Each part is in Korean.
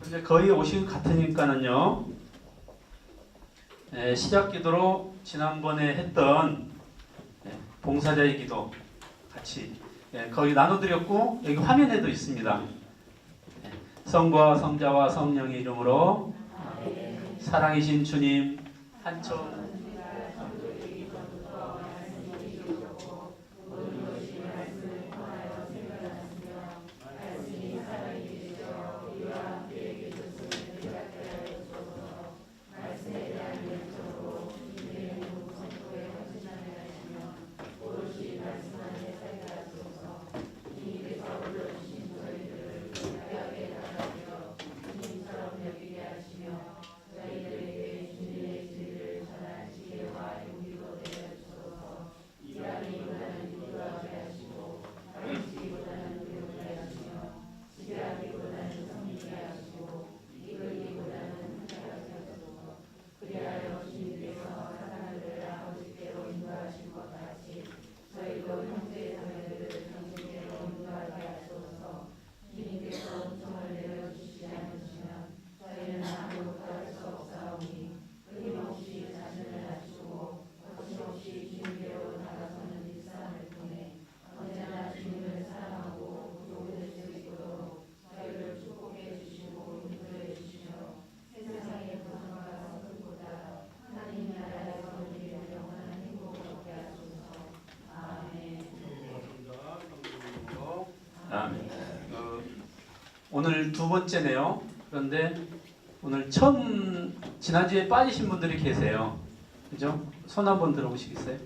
이제 거의 오신 것 같으니까는요. 시작 기도로 지난번에 했던 봉사자의 기도 같이 거기 나눠드렸고 여기 화면에도 있습니다. 성부와 성자와 성령의 이름으로 사랑이신 주님 한초 오늘 두 번째네요. 그런데 오늘 처음 지난주에 빠지신 분들이 계세요. 그죠? 손 한번 들어보시겠어요?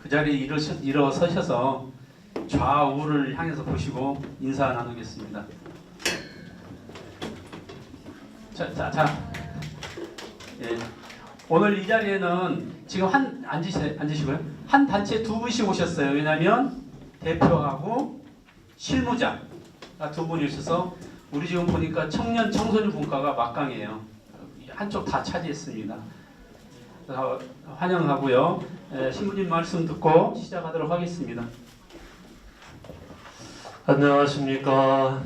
그 자리에 일어서셔서 좌우를 향해서 보시고 인사 나누겠습니다. 자. 예. 오늘 이 자리에는 지금 앉으시고요. 한 단체에 두 분씩 오셨어요. 왜냐하면 대표하고 실무자 두 분이 있어서 우리 지금 보니까 청년 청소년 분과가 막강해요. 한쪽 다 차지했습니다. 환영하고요. 신부님 말씀 듣고 시작하도록 하겠습니다. 안녕하십니까.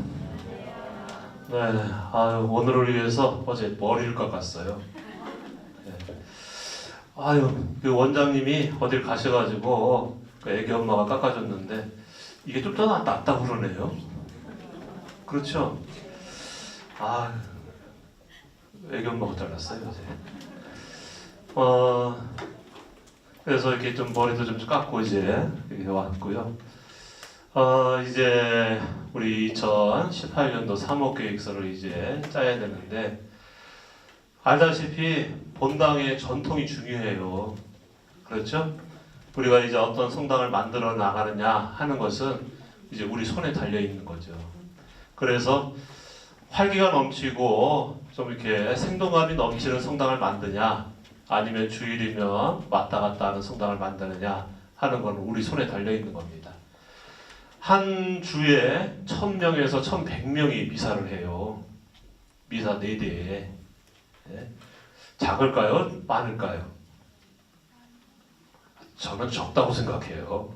네, 오늘을 위해서 어제 머리를 깎았어요. 그 원장님이 어딜 가셔가지고 그 애기 엄마가 깎아줬는데 이게 좀 더 낫다고 그러네요. 그렇죠? 애기 엄마가 잘랐어요 어제. 그래서 이렇게 좀 머리도 좀 깎고 이제 이렇게 왔고요. 이제 우리 2018년도 3호 계획서를 이제 짜야 되는데 알다시피 본당의 전통이 중요해요. 그렇죠? 우리가 이제 어떤 성당을 만들어 나가느냐 하는 것은 이제 우리 손에 달려 있는 거죠. 그래서 활기가 넘치고 좀 이렇게 생동감이 넘치는 성당을 만드냐 아니면 주일이면 왔다 갔다 하는 성당을 만드느냐 하는 건 우리 손에 달려 있는 겁니다. 한 주에 1000명에서 1100명이 미사를 해요. 미사 4대에. 작을까요? 많을까요? 저는 적다고 생각해요.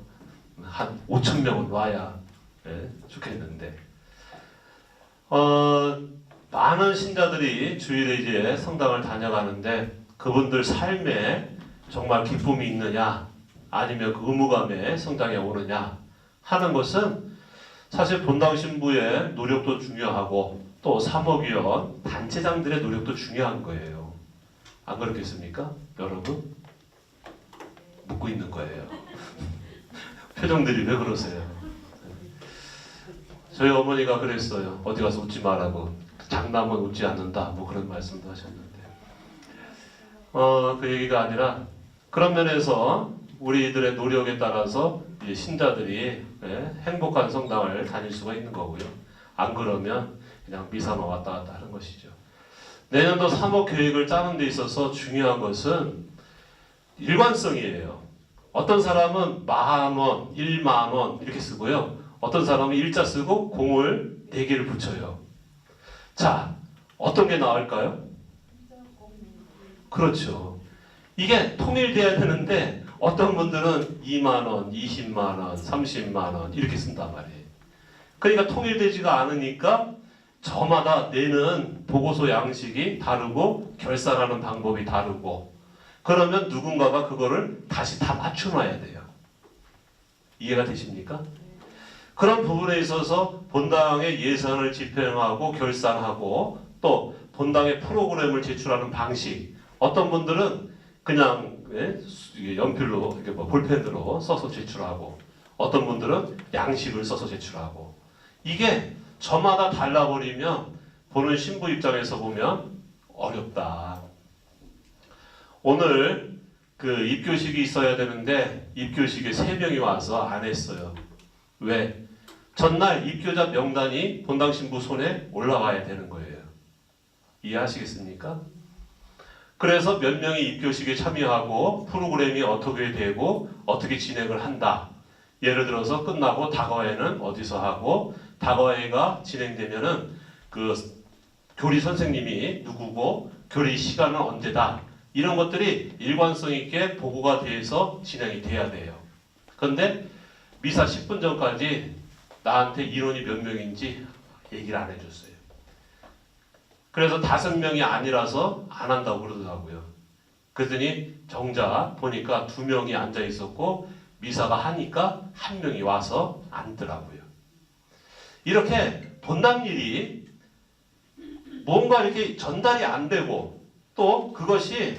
한 5000명은 와야 좋겠는데. 많은 신자들이 주일에 이제 성당을 다녀가는데 그분들 삶에 정말 기쁨이 있느냐 아니면 그 의무감에 성당에 오느냐 하는 것은 사실 본당 신부의 노력도 중요하고 또 사목위원 단체장들의 노력도 중요한 거예요. 안 그렇겠습니까? 여러분? 묻고 있는 거예요. 표정들이 왜 그러세요? 저희 어머니가 그랬어요. 어디 가서 웃지 말라고. 장남은 웃지 않는다. 뭐 그런 말씀도 하셨는데. 그 얘기가 아니라 그런 면에서 우리들의 노력에 따라서 이제 신자들이 행복한 성당을 다닐 수가 있는 거고요. 안 그러면 그냥 미사만 왔다 갔다 하는 것이죠. 내년도 3호 계획을 짜는 데 있어서 중요한 것은 일관성이에요. 어떤 사람은 10,000원, 10,000원 이렇게 쓰고요. 어떤 사람은 일자 쓰고 공을 4개를 붙여요. 자, 어떤 게 나을까요? 그렇죠. 이게 통일돼야 되는데 어떤 분들은 20,000원, 200,000원, 300,000원 이렇게 쓴단 말이에요. 그러니까 통일되지가 않으니까 저마다 내는 보고서 양식이 다르고 결산하는 방법이 다르고 그러면 누군가가 그거를 다시 다 맞춰놔야 돼요. 이해가 되십니까? 그런 부분에 있어서 본당의 예산을 집행하고 결산하고 또 본당의 프로그램을 제출하는 방식 어떤 분들은 그냥 연필로 이렇게 뭐 볼펜으로 써서 제출하고 어떤 분들은 양식을 써서 제출하고 이게 저마다 달라버리면 보는 신부 입장에서 보면 어렵다. 오늘 그 입교식이 있어야 되는데 입교식에 3명이 와서 안 했어요. 왜? 전날 입교자 명단이 본당 신부 손에 올라와야 되는 거예요. 이해하시겠습니까? 그래서 몇 명이 입교식에 참여하고 프로그램이 어떻게 되고 어떻게 진행을 한다. 예를 들어서 끝나고 다과회는 어디서 하고 다과회가 진행되면은 그 교리 선생님이 누구고 교리 시간은 언제다. 이런 것들이 일관성 있게 보고가 돼서 진행이 돼야 돼요. 그런데 미사 10분 전까지 나한테 인원이 몇 명인지 얘기를 안 해줬어요. 그래서 5명이 아니라서 안 한다고 그러더라고요. 그랬더니 정작 보니까 2명이 앉아 있었고 미사가 하니까 1명이 와서 앉더라고요. 이렇게 본당 일이 뭔가 이렇게 전달이 안 되고 또 그것이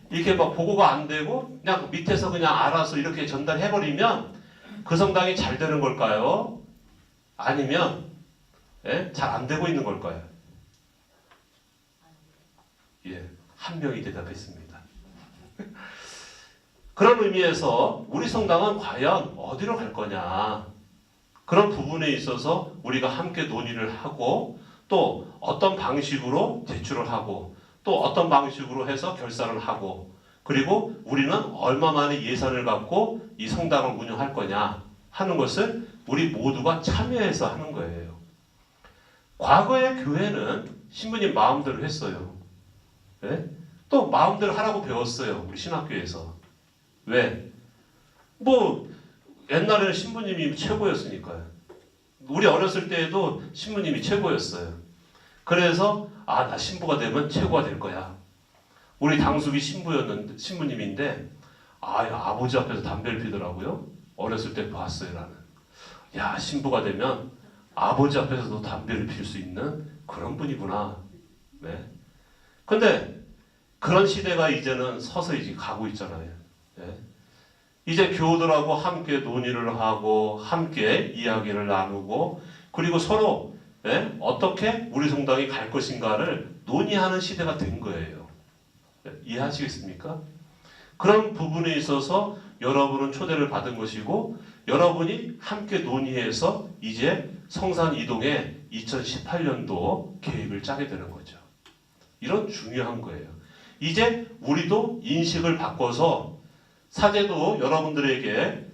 이렇게 막 보고가 안 되고 그냥 밑에서 그냥 알아서 이렇게 전달해버리면 그 성당이 잘 되는 걸까요? 아니면 잘 안 되고 있는 걸까요? 예, 1명이 대답했습니다. 그런 의미에서 우리 성당은 과연 어디로 갈 거냐 그런 부분에 있어서 우리가 함께 논의를 하고 또 어떤 방식으로 제출을 하고 또 어떤 방식으로 해서 결산을 하고 그리고 우리는 얼마만의 예산을 갖고 이 성당을 운영할 거냐 하는 것을 우리 모두가 참여해서 하는 거예요. 과거의 교회는 신부님 마음대로 했어요. 네? 또 마음대로 하라고 배웠어요. 우리 신학교에서. 왜? 뭐 옛날에는 신부님이 최고였으니까요. 우리 어렸을 때에도 신부님이 최고였어요. 그래서 나 신부가 되면 최고가 될 거야. 우리 당숙이 신부님인데 아버지 앞에서 담배를 피더라고요. 어렸을 때 봤어요. 나는. 야, 신부가 되면 아버지 앞에서도 담배를 필 수 있는 그런 분이구나. 네. 근데 그런 시대가 이제는 서서히 가고 있잖아요. 네. 이제 교우들하고 함께 논의를 하고 함께 이야기를 나누고 그리고 서로 어떻게 우리 성당이 갈 것인가를 논의하는 시대가 된 거예요. 이해하시겠습니까? 그런 부분에 있어서 여러분은 초대를 받은 것이고 여러분이 함께 논의해서 이제 성산 이동에 2018년도 계획을 짜게 되는 거죠. 이런 중요한 거예요. 이제 우리도 인식을 바꿔서 사제도 여러분들에게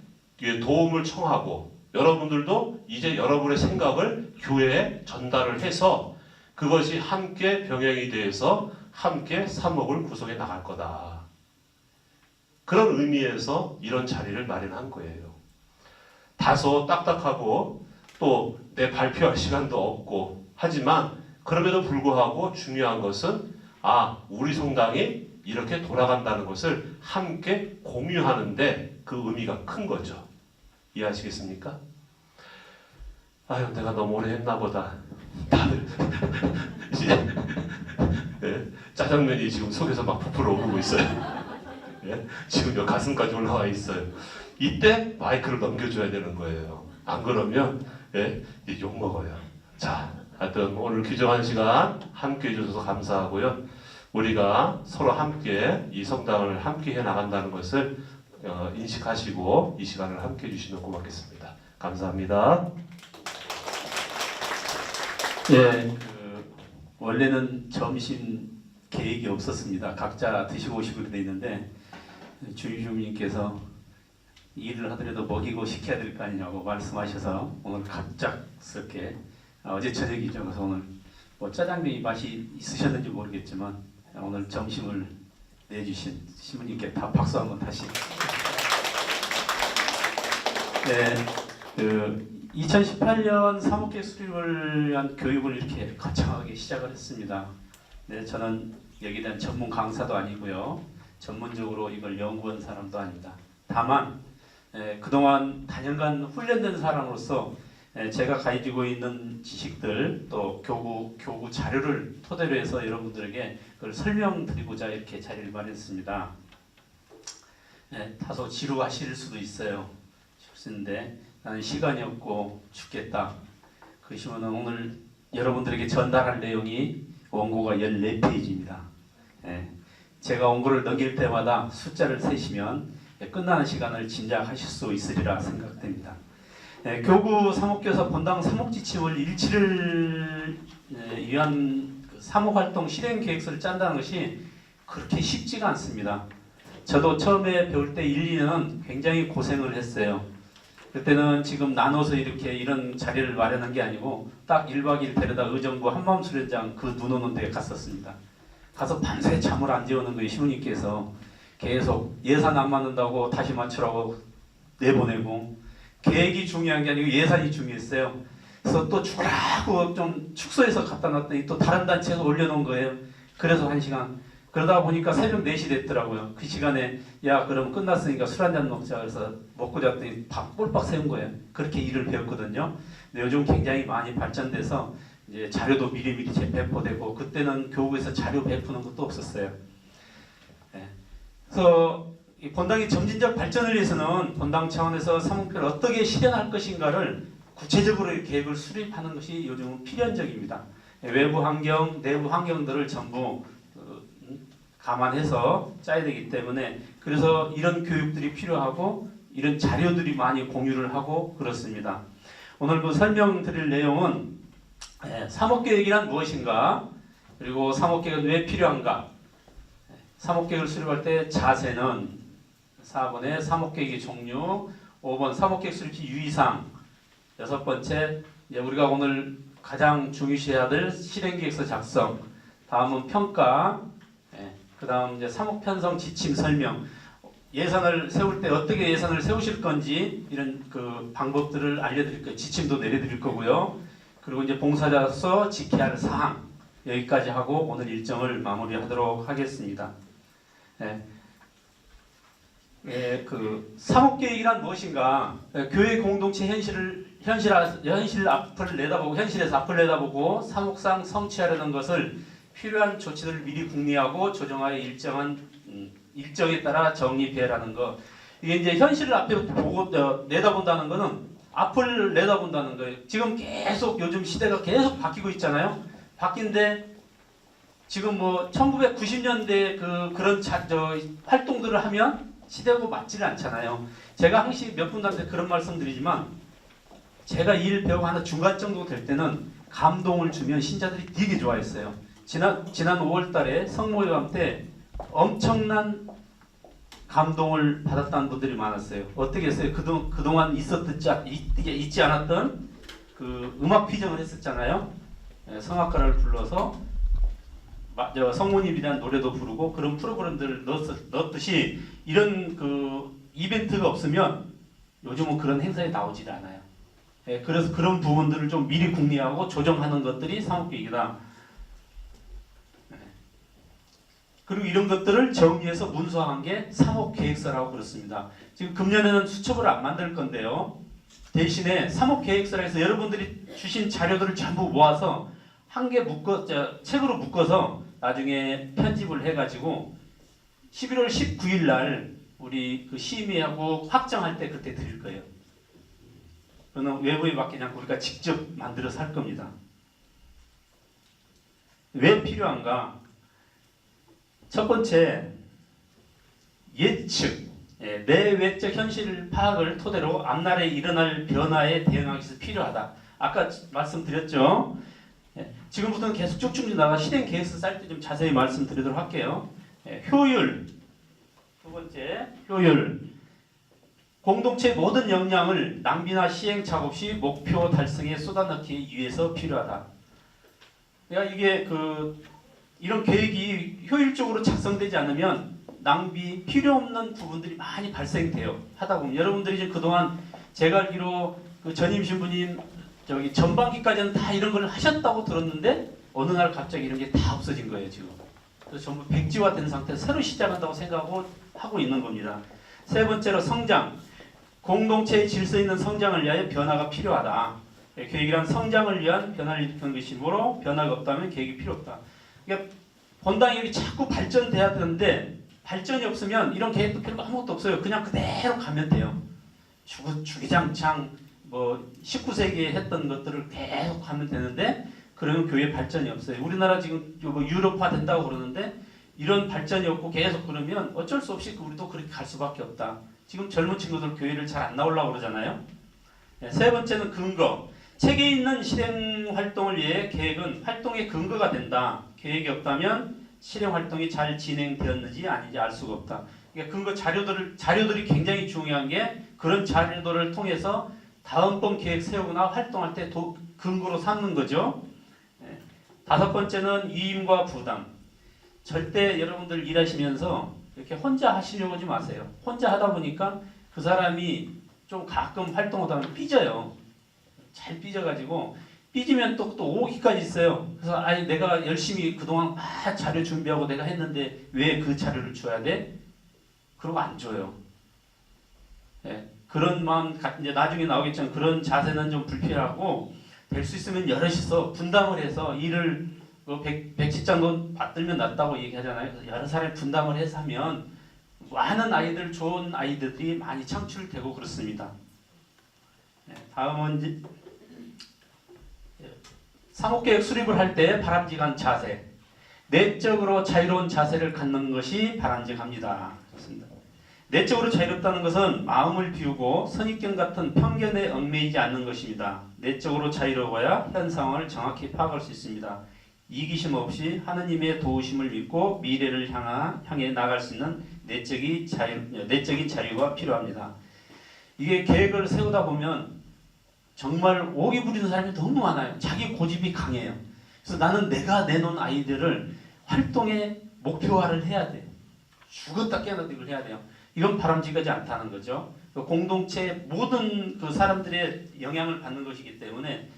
도움을 청하고 여러분들도 이제 여러분의 생각을 교회에 전달을 해서 그것이 함께 병행이 돼서 함께 사목을 구성해 나갈 거다. 그런 의미에서 이런 자리를 마련한 거예요. 다소 딱딱하고 또 내 발표할 시간도 없고 하지만 그럼에도 불구하고 중요한 것은 우리 성당이 이렇게 돌아간다는 것을 함께 공유하는데 그 의미가 큰 거죠. 이해하시겠습니까? 내가 너무 오래 했나 보다. 다들 짜장면이 지금 속에서 막 부풀어 오르고 있어요. 지금 여 가슴까지 올라와 있어요. 이때 마이크를 넘겨줘야 되는 거예요. 안 그러면 욕 먹어요. 자, 하여튼 오늘 귀중한 시간 함께 해주셔서 감사하고요. 우리가 서로 함께 이 성당을 함께 해 나간다는 것을 인식하시고 이 시간을 함께 해주시면 고맙겠습니다. 감사합니다. 원래는 점심 계획이 없었습니다. 각자 드시고 오시고 돼 있는데 주임님께서 일을 하더라도 먹이고 시켜야 될 거 아니냐고 말씀하셔서 오늘 갑작스럽게 어제 저녁이죠. 그래서 오늘 뭐 짜장면이 맛이 있으셨는지 모르겠지만 오늘 점심을 내주신 신부님께 다 박수 한번 다시. 2018년 사목계획 수립을 위한 교육을 이렇게 거창하게 시작을 했습니다. 네, 저는 여기에 대한 전문 강사도 아니고요. 전문적으로 이걸 연구한 사람도 아닙니다. 다만 그동안 다년간 훈련된 사람으로서 제가 가지고 있는 지식들 또 교구 자료를 토대로 해서 여러분들에게 그걸 설명드리고자 이렇게 자리를 마련했습니다. 다소 지루하실 수도 있어요. 싶은데 나는 시간이 없고 죽겠다. 그러시면 오늘 여러분들에게 전달할 내용이 원고가 14페이지입니다. 제가 원고를 넘길 때마다 숫자를 세시면 끝나는 시간을 짐작하실 수 있으리라 생각됩니다. 교구 사목교사 본당 사목지침을 일치를 위한 사목활동 실행계획서를 짠다는 것이 그렇게 쉽지가 않습니다. 저도 처음에 배울 때 1, 2년 굉장히 고생을 했어요. 그때는 지금 나눠서 이렇게 이런 자리를 마련한 게 아니고 딱 1박 2일 데려다 의정부 한마음수련장 그 눈 오는 데에 갔었습니다. 가서 밤새 잠을 안 재우는 거예요. 시부님께서 계속 예산 안 맞는다고 다시 맞추라고 내보내고 계획이 중요한 게 아니고 예산이 중요했어요. 그래서 또 죽으라고 좀 축소해서 갖다 놨더니 또 다른 단체에서 올려놓은 거예요. 그래서 1시간 그러다 보니까 새벽 4시 됐더라고요. 그 시간에 야 그럼 끝났으니까 술 한잔 먹자 그래서 먹고 잤더니 밥 꼴박 세운 거예요. 그렇게 일을 배웠거든요. 근데 요즘 굉장히 많이 발전돼서 이제 자료도 미리미리 배포되고 그때는 교육에서 자료 배푸는 것도 없었어요. 그래서 이 본당의 점진적 발전을 위해서는 본당 차원에서 사목표를 어떻게 실현할 것인가를 구체적으로 계획을 수립하는 것이 요즘은 필연적입니다. 외부 환경, 내부 환경들을 전부 감안해서 짜야 되기 때문에 그래서 이런 교육들이 필요하고 이런 자료들이 많이 공유를 하고 그렇습니다. 오늘 그 설명드릴 내용은 사목계획이란 무엇인가 그리고 사목계획은 왜 필요한가 3호계획을 수립할 때 자세는 4번에 사목계획의 종류 5번 사목계획 수립 시 유의사항 6번째 우리가 오늘 가장 중요시해야 될 실행계획서 작성 다음은 평가 그 다음 이제 사목 편성 지침 설명 예산을 세울 때 어떻게 예산을 세우실 건지 이런 그 방법들을 알려드릴 거예요. 지침도 내려드릴 거고요. 그리고 이제 봉사자로서 지켜야 할 사항 여기까지 하고 오늘 일정을 마무리하도록 하겠습니다. 그 사목계획이란 무엇인가? 교회 공동체 현실 앞을 내다보고 현실에서 앞을 내다보고 사목상 성취하려는 것을 필요한 조치들을 미리 궁리하고 조정하여 일정에 따라 정립해라는 것. 이게 이제 현실을 앞에 보고 내다본다는 것은 앞을 내다본다는 거예요. 지금 계속 요즘 시대가 계속 바뀌고 있잖아요. 바뀐데 지금 뭐 1990년대 그런 활동들을 하면 시대하고 맞지를 않잖아요. 제가 항상 몇 분한테 그런 말씀드리지만 제가 일 배우고 하나 중간 정도 될 때는 감동을 주면 신자들이 되게 좋아했어요. 지난 5월달에 성모예감 때 엄청난 감동을 받았다는 분들이 많았어요. 어떻게 했어요? 그동안 있지 않았던 그 음악 피정을 했었잖아요. 성악가를 불러서 성모님에 대한 노래도 부르고 그런 프로그램들을 넣었듯이 이런 그 이벤트가 없으면 요즘은 그런 행사에 나오질 않아요. 그래서 그런 부분들을 좀 미리 궁리하고 조정하는 것들이 사목계획이다. 그리고 이런 것들을 정리해서 문서화한 게 사목계획서라고 그렇습니다. 지금 금년에는 수첩을 안 만들 건데요. 대신에 사목계획서라 해서 여러분들이 주신 자료들을 전부 모아서 한 개 책으로 묶어서 나중에 편집을 해가지고 11월 19일 날 우리 그 심의하고 확정할 때 그때 드릴 거예요. 그거는 외부에 맡기지 않고 우리가 직접 만들어서 할 겁니다. 왜 필요한가? 첫 번째, 예측, 내외적 현실 파악을 토대로 앞날에 일어날 변화에 대응하기 위해서 필요하다. 아까 말씀드렸죠. 지금부터는 계속 쭉쭉 나가 실행 계획서 짤 때 좀 자세히 말씀드리도록 할게요. 효율, 두 번째, 효율. 공동체 모든 역량을 낭비나 시행착오 없이 목표 달성에 쏟아넣기 위해서 필요하다. 그러니까 이게 이런 계획이 효율적으로 작성되지 않으면 낭비, 필요 없는 부분들이 많이 발생돼요. 하다 보면 여러분들이 이제 그동안 제가 알기로 그 전임 신부님 저기 전반기까지는 다 이런 걸 하셨다고 들었는데 어느 날 갑자기 이런 게 다 없어진 거예요 지금. 그래서 전부 백지화된 상태에서 새로 시작한다고 생각하고 하고 있는 겁니다. 세 번째로 성장. 공동체의 질서 있는 성장을 위하여 변화가 필요하다. 계획이란 성장을 위한 변화를 일으키는 것이므로 변화가 없다면 계획이 필요 없다. 그러니까 본당이 여기 자꾸 발전돼야 되는데 발전이 없으면 이런 계획도 별로 아무것도 없어요. 그냥 그대로 가면 돼요. 주기장창 뭐 19세기에 했던 것들을 계속 하면 되는데 그러면 교회 발전이 없어요. 우리나라 지금 뭐 유럽화 된다고 그러는데 이런 발전이 없고 계속 그러면 어쩔 수 없이 우리도 그렇게 갈 수밖에 없다. 지금 젊은 친구들 교회를 잘 안 나오려고 그러잖아요. 세 번째는 근거. 책에 있는 실행 활동을 위해 계획은 활동의 근거가 된다. 계획이 없다면 실행 활동이 잘 진행되었는지 아닌지 알 수가 없다. 그러니까 근거 자료들이 굉장히 중요한 게 그런 자료들을 통해서 다음번 계획 세우거나 활동할 때 근거로 삼는 거죠. 다섯 번째는 위임과 부담. 절대 여러분들 일하시면서 이렇게 혼자 하시려고 하지 마세요. 혼자 하다 보니까 그 사람이 좀 가끔 활동하다 보면 삐져요. 잘 삐져가지고 삐지면 또 오기까지 있어요. 그래서 아니 내가 열심히 그동안 막 자료 준비하고 내가 했는데 왜 그 자료를 줘야 돼? 그러고 안 줘요. 네, 그런 마음 이제 나중에 나오겠지만 그런 자세는 좀 불필요하고 될 수 있으면 여럿이서 분담을 해서 일을 110장 돈 받들면 낫다고 얘기하잖아요. 그래서 여러 사람이 분담을 해서 하면 많은 아이들, 좋은 아이들이 많이 창출되고 그렇습니다. 네, 다음은 사목계획 수립을 할 때 바람직한 자세. 내적으로 자유로운 자세를 갖는 것이 바람직합니다. 좋습니다. 내적으로 자유롭다는 것은 마음을 비우고 선입견 같은 편견에 얽매이지 않는 것입니다. 내적으로 자유로워야 현 상황을 정확히 파악할 수 있습니다. 이기심 없이 하느님의 도우심을 믿고 미래를 향해 나갈 수 있는 내적인 자유가 필요합니다. 이게 계획을 세우다 보면 정말 오기 부리는 사람이 너무 많아요. 자기 고집이 강해요. 그래서 나는 내가 내놓은 아이디어를 활동의 목표화를 해야 돼요. 죽었다 깨어나도 이걸 해야 돼요. 이건 바람직하지 않다는 거죠. 공동체 모든 그 사람들의 영향을 받는 것이기 때문에.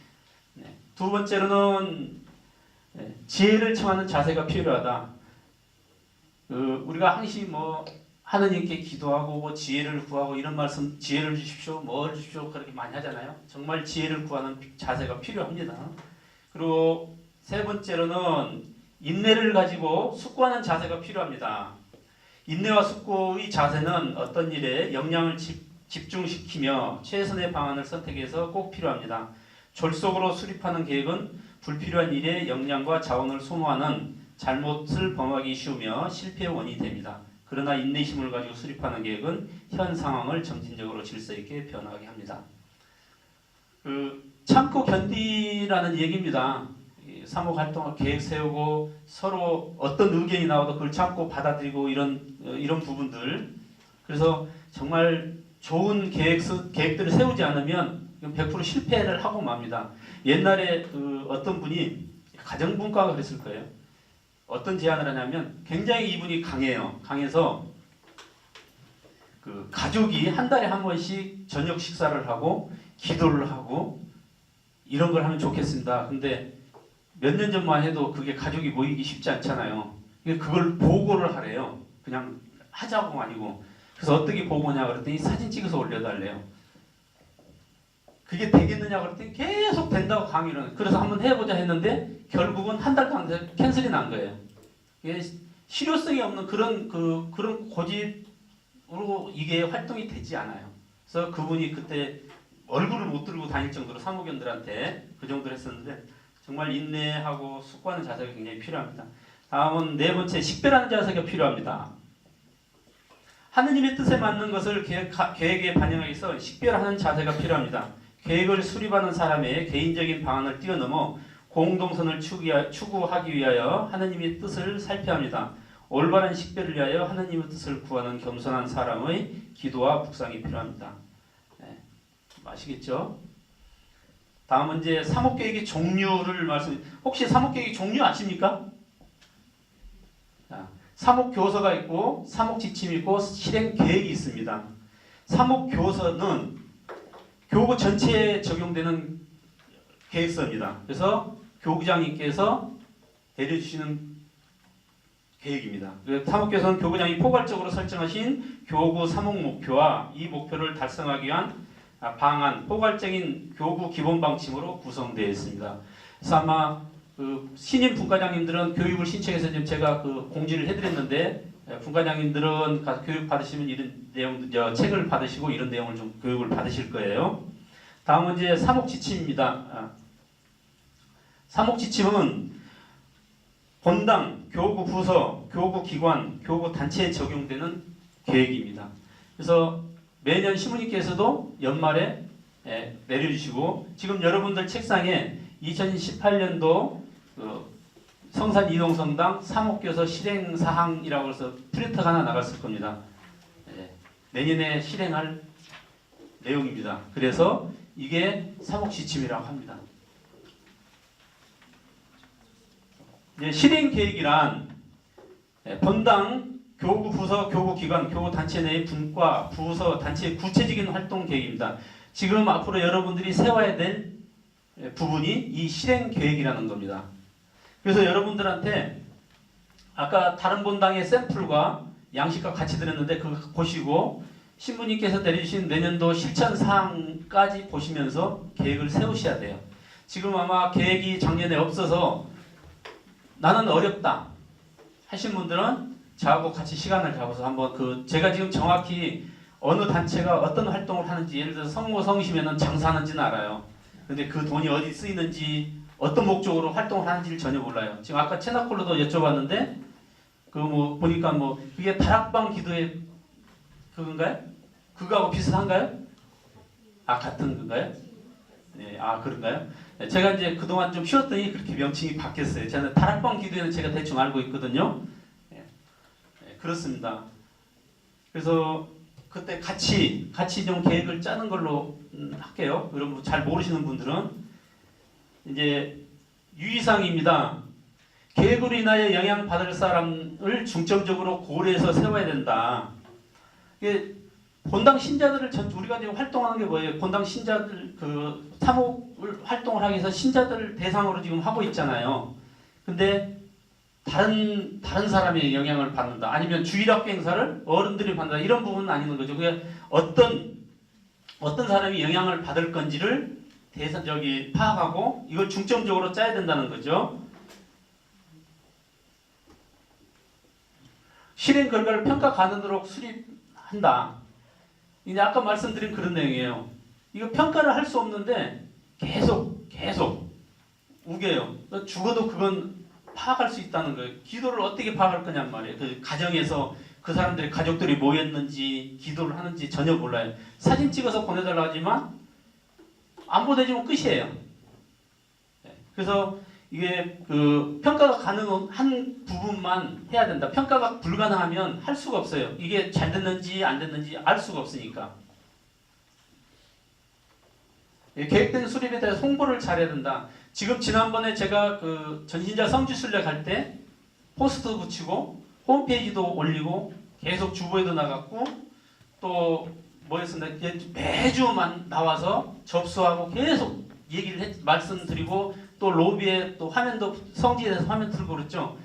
두 번째로는 지혜를 청하는 자세가 필요하다. 우리가 항시 뭐 하느님께 기도하고 뭐 지혜를 구하고 이런 말씀, 지혜를 주십시오, 뭘 주십시오 그렇게 많이 하잖아요. 정말 지혜를 구하는 자세가 필요합니다. 그리고 세 번째로는 인내를 가지고 숙고하는 자세가 필요합니다. 인내와 숙고의 자세는 어떤 일에 역량을 집중시키며 최선의 방안을 선택해서 꼭 필요합니다. 졸속으로 수립하는 계획은 불필요한 일에 역량과 자원을 소모하는 잘못을 범하기 쉬우며 실패의 원인이 됩니다. 그러나 인내심을 가지고 수립하는 계획은 현 상황을 점진적으로 질서 있게 변화하게 합니다. 참고 견디라는 얘기입니다. 사목 활동을 계획 세우고 서로 어떤 의견이 나와도 그걸 참고 받아들이고 이런 부분들. 그래서 정말 좋은 계획들을 세우지 않으면 100% 실패를 하고 맙니다. 옛날에 어떤 분이 가정분과가 그랬을 거예요. 어떤 제안을 하냐면 굉장히 이분이 강해요. 강해서 가족이 한 달에 한 번씩 저녁 식사를 하고 기도를 하고 이런 걸 하면 좋겠습니다. 근데 몇 년 전만 해도 그게 가족이 모이기 쉽지 않잖아요. 그걸 보고를 하래요. 그냥 하자고 아니고. 그래서 어떻게 보고냐 그랬더니 사진 찍어서 올려달래요. 그게 되겠느냐 그랬더니 계속 된다고 강의를. 그래서 한번 해보자 했는데 결국은 한 달 동안 캔슬이 난 거예요. 이게 실효성이 없는 그런 고집으로 이게 활동이 되지 않아요. 그래서 그분이 그때 얼굴을 못 들고 다닐 정도로 사무견들한테 그 정도로 했었는데 정말 인내하고 숙고하는 자세가 굉장히 필요합니다. 다음은 네 번째, 식별하는 자세가 필요합니다. 하느님의 뜻에 맞는 것을 계획에 반영하기 위해서 식별하는 자세가 필요합니다. 계획을 수립하는 사람의 개인적인 방안을 뛰어넘어 공동선을 추구하기 위하여 하느님의 뜻을 살펴야 합니다. 올바른 식별을 위하여 하느님의 뜻을 구하는 겸손한 사람의 기도와 묵상이 필요합니다. 네, 아시겠죠? 다음은 이제 사목계획의 종류를 혹시 사목계획의 종류 아십니까? 사목교서가 있고 사목지침이 있고 실행계획이 있습니다. 사목교서는 교구 전체에 적용되는 계획서입니다. 그래서 교구장님께서 내려주시는 계획입니다. 사목교서는 교구장이 포괄적으로 설정하신 교구 3목 목표와 이 목표를 달성하기 위한 방안, 포괄적인 교구 기본 방침으로 구성되어 있습니다. 그래서 아마 그 신임 분과장님들은 교육을 신청해서 지금 제가 그 공지를 해드렸는데 분과장님들은 가서 교육 받으시면 이런 내용, 책을 받으시고 이런 내용을 좀 교육을 받으실 거예요. 다음은 이제 사목 지침입니다. 사목 지침은 본당, 교구 부서, 교구 기관, 교구 단체에 적용되는 계획입니다. 그래서 매년 신부님께서도 연말에 내려주시고 지금 여러분들 책상에 2018년도 성산 이동성당 사목교서 실행사항이라고 해서 프린터가 하나 나갔을 겁니다. 내년에 실행할 내용입니다. 그래서 이게 사목지침이라고 합니다. 실행계획이란 본당, 교구 부서, 교구 기관, 교구 단체 내의 분과, 부서, 단체의 구체적인 활동 계획입니다. 지금 앞으로 여러분들이 세워야 될 부분이 이 실행계획이라는 겁니다. 그래서 여러분들한테 아까 다른 본당의 샘플과 양식과 같이 드렸는데 그거 보시고 신부님께서 내려주신 내년도 실천 사항까지 보시면서 계획을 세우셔야 돼요. 지금 아마 계획이 작년에 없어서 나는 어렵다 하신 분들은 저하고 같이 시간을 잡아서 한번 제가 지금 정확히 어느 단체가 어떤 활동을 하는지 예를 들어서 성모 성심에는 장사하는지는 알아요. 근데 그 돈이 어디 쓰이는지 어떤 목적으로 활동을 하는지를 전혀 몰라요. 지금 아까 채나콜로도 여쭤봤는데 보니까 그게 다락방 기도의 그건가요? 그거하고 비슷한가요? 같은 건가요? 네, 그런가요? 제가 이제 그동안 좀 쉬었더니 그렇게 명칭이 바뀌었어요. 저는 다락방 기도에는 제가 대충 알고 있거든요. 그렇습니다. 그래서 그때 같이 좀 계획을 짜는 걸로 할게요. 여러분 잘 모르시는 분들은 이제 유의사항입니다. 계획으로 인하여 영향받을 사람을 중점적으로 고려해서 세워야 된다. 이게 본당 신자들을 우리가 지금 활동하는 게 뭐예요? 본당 신자들 사목을 활동을 하기 위해서 신자들을 대상으로 지금 하고 있잖아요. 근데 다른 사람의 영향을 받는다. 아니면 주일학교 행사를 어른들이 받는다. 이런 부분은 아닌 거죠. 그게 어떤 사람이 영향을 받을 건지를 파악하고 이걸 중점적으로 짜야 된다는 거죠. 실행 결과를 평가 가능하도록 수립한다. 이제 아까 말씀드린 그런 내용이에요. 이거 평가를 할 수 없는데 계속 우겨요. 죽어도 그건 파악할 수 있다는 거예요. 기도를 어떻게 파악할 거냔 말이에요. 그 가정에서 그 사람들의 가족들이 모였는지 기도를 하는지 전혀 몰라요. 사진 찍어서 보내달라고 하지만 안 보내주면 끝이에요. 그래서 이게 평가가 가능한 부분만 해야 된다. 평가가 불가능하면 할 수가 없어요. 이게 잘 됐는지 안 됐는지 알 수가 없으니까. 계획된 수립에 대해서 홍보를 잘해야 된다. 지금 지난번에 제가 전신자 성지순례 갈 때 포스터 붙이고 홈페이지도 올리고 계속 주보에도 나갔고 또 뭐였습니까? 매주만 나와서 접수하고 계속 말씀드리고 또 로비에 또 화면도 성지에 대해서 화면 틀고 그랬죠.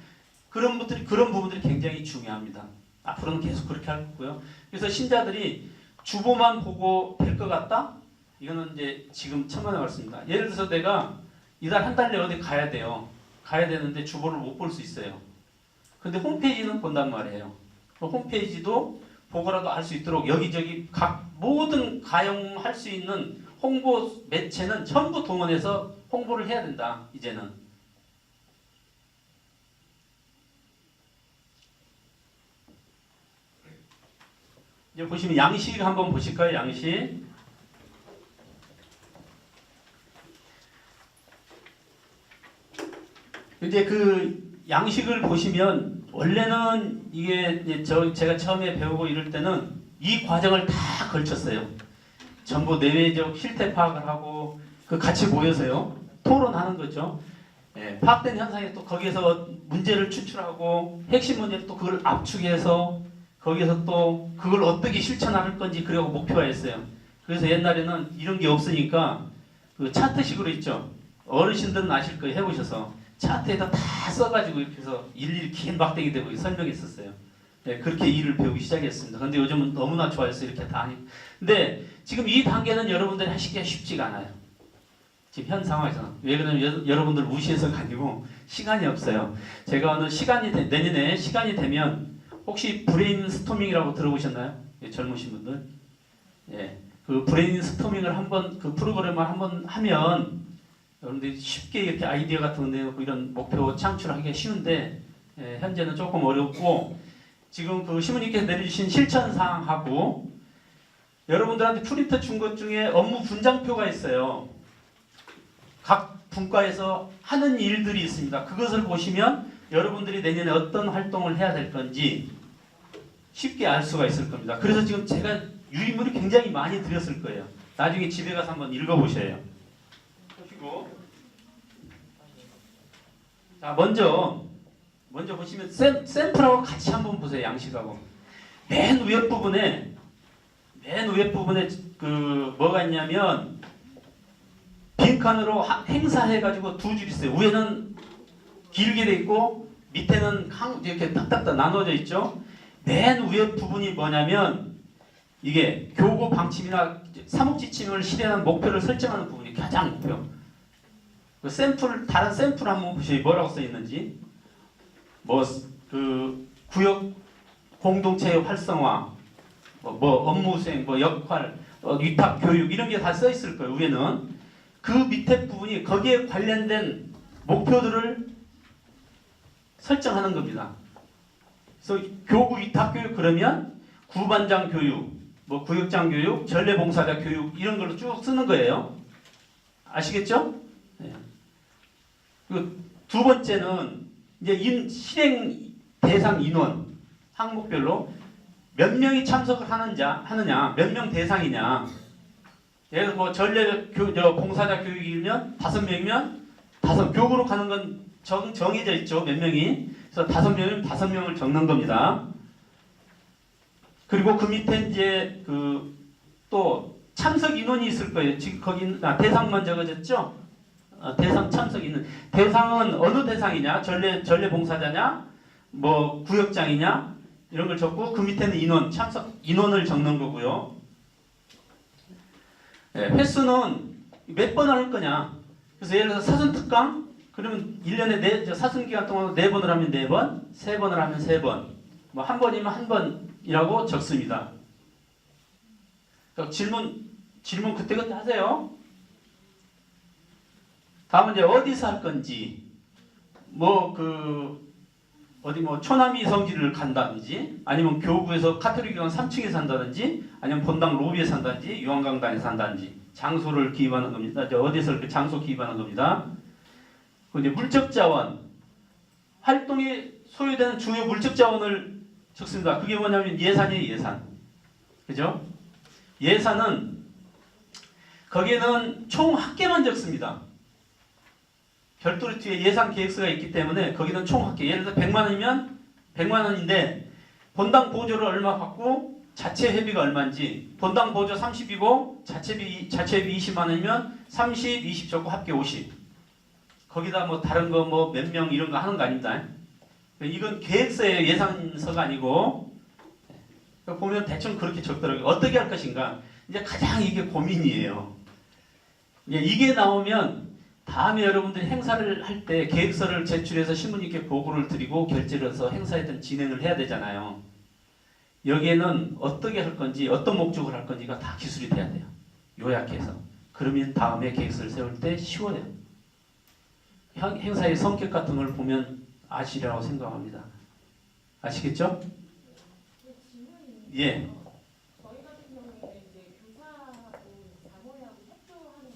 그런 부분들이 굉장히 중요합니다. 앞으로는 계속 그렇게 할 거고요. 그래서 신자들이 주보만 보고 될 것 같다? 이거는 이제 지금 천만의 말씀입니다. 예를 들어서 내가 이달 한 달 내에 어디 가야 돼요. 가야 되는데 주보를 못 볼 수 있어요. 근데 홈페이지는 본단 말이에요. 홈페이지도 보고라도 알 수 있도록 여기저기 모든 가용할 수 있는 홍보 매체는 전부 동원해서 홍보를 해야 된다. 이제는. 이제 보시면 양식 한번 보실까요? 양식. 이제 양식을 보시면 원래는 이게 제가 처음에 배우고 이럴 때는 이 과정을 다 걸쳤어요. 전부 내외적 실태 파악을 하고 같이 모여서요 토론하는 거죠. 파악된 현상에 또 거기에서 문제를 추출하고 핵심 문제를 또 그걸 압축해서 거기에서 또 그걸 어떻게 실천할 건지 그리고 목표화했어요. 그래서 옛날에는 이런 게 없으니까 그 차트식으로 있죠. 어르신들은 아실 거예요. 해보셔서 차트에다 다 써가지고 이렇게 해서 일일이 긴 막대기 대고 설명했었어요. 네, 그렇게 일을 배우기 시작했습니다. 근데 요즘은 너무나 좋아해서 이렇게 다 하니. 근데 지금 이 단계는 여러분들이 하시기가 쉽지가 않아요. 지금 현 상황에서는. 왜 그러냐면 여러분들 무시해서가 아니고 시간이 없어요. 제가 어느 내년에 시간이 되면 혹시 브레인 스토밍이라고 들어보셨나요? 예, 젊으신 분들. 예, 그 브레인 스토밍을 한번 그 프로그램을 한번 하면 여러분들이 쉽게 이렇게 아이디어 같은 거 내고 이런 목표 창출하기가 쉬운데 현재는 조금 어렵고 지금 그 시무님께서 내려주신 실천 사항하고 여러분들한테 프린터 준 것 중에 업무 분장표가 있어요. 각 분과에서 하는 일들이 있습니다. 그것을 보시면 여러분들이 내년에 어떤 활동을 해야 될 건지 쉽게 알 수가 있을 겁니다. 그래서 지금 제가 유인물이 굉장히 많이 드렸을 거예요. 나중에 집에 가서 한번 읽어보셔요. 보시고 자 먼저 보시면 샘플하고 같이 한번 보세요. 양식하고 맨 위에 부분에 그 뭐가 있냐면 빈칸으로 행사해가지고 두 줄 있어요. 위에는 길게 돼 있고 밑에는 이렇게 딱딱딱 나눠져 있죠. 맨 위에 부분이 뭐냐면 이게 교고 방침이나 사목지침을 실현하는 목표를 설정하는 부분이 가장 목표. 그 다른 샘플 한번 보시죠. 뭐라고 써 있는지. 그 구역 공동체의 활성화, 업무 수행, 역할, 위탁 교육 이런 게 다 써 있을 거예요. 위에는 그 밑에 부분이 거기에 관련된 목표들을 설정하는 겁니다. 그래서 교구 위탁 교육 그러면 구반장 교육, 구역장 교육, 전례봉사자 교육 이런 걸로 쭉 쓰는 거예요. 아시겠죠? 네. 그리고 두 번째는 이제 실행 대상 인원 항목별로 몇 명이 참석을 하느냐, 몇 명 대상이냐. 예를 들어 봉사자 교육이면 5명이면 교구로 가는 건 정해져 있죠. 몇 명이. 그래서 5명이면 5명을 적는 겁니다. 그리고 그 밑에 이제 또 참석 인원이 있을 거예요. 지금 거기 대상만 적어졌죠? 대상 참석 인원. 대상은 어느 대상이냐? 전례 봉사자냐? 구역장이냐? 이런 걸 적고 그 밑에는 참석 인원을 적는 거고요. 횟수는 몇 번 할 거냐? 그래서 예를 들어서 사순 특강 그러면 1년에 사순 기간 동안 4번을 하면 4번, 3번을 하면 3번, 한 번이면 한 번이라고 적습니다. 그러니까 질문 그때그때 하세요. 다음은 이제 어디서 할 건지, 초남이 성지를 간다든지, 아니면 교구에서 카톨릭 교원 3층에 산다든지, 아니면 본당 로비에 산다든지, 유한강당에 산다든지, 장소를 기입하는 겁니다. 어디서 이렇게 장소 기입하는 겁니다. 그리고 이제 물적 자원, 활동에 소요되는 주요 물적 자원을 적습니다. 그게 뭐냐면 예산이에요, 예산. 그죠? 예산은 거기에는 총 합계만 적습니다. 별도로 뒤에 예산 계획서가 있기 때문에 거기는 총 합계. 예를 들어 100만 원이면 100만 원인데 본당 보조를 얼마 받고 자체 회비가 얼마인지 본당 보조 30이고 자체비 20만 원이면 30, 20 적고 합계 50. 거기다 다른 거 몇 명 이런 거 하는 거 아닙니다. 이건 계획서의 예산서가 아니고 보면 대충 그렇게 적더라고요. 어떻게 할 것인가. 이제 가장 이게 고민이에요. 이게 나오면 다음에 여러분들이 행사를 할 때 계획서를 제출해서 신부님께 보고를 드리고 결제를 해서 행사에 진행을 해야 되잖아요. 여기에는 어떻게 할 건지 어떤 목적을 할 건지가 다 기술이 돼야 돼요. 요약해서. 그러면 다음에 계획서를 세울 때 쉬워요. 행사의 성격 같은 걸 보면 아시리라고 생각합니다. 아시겠죠? 예. 저희 같은 경우에는 이제 교사하고 자모하고 협조하는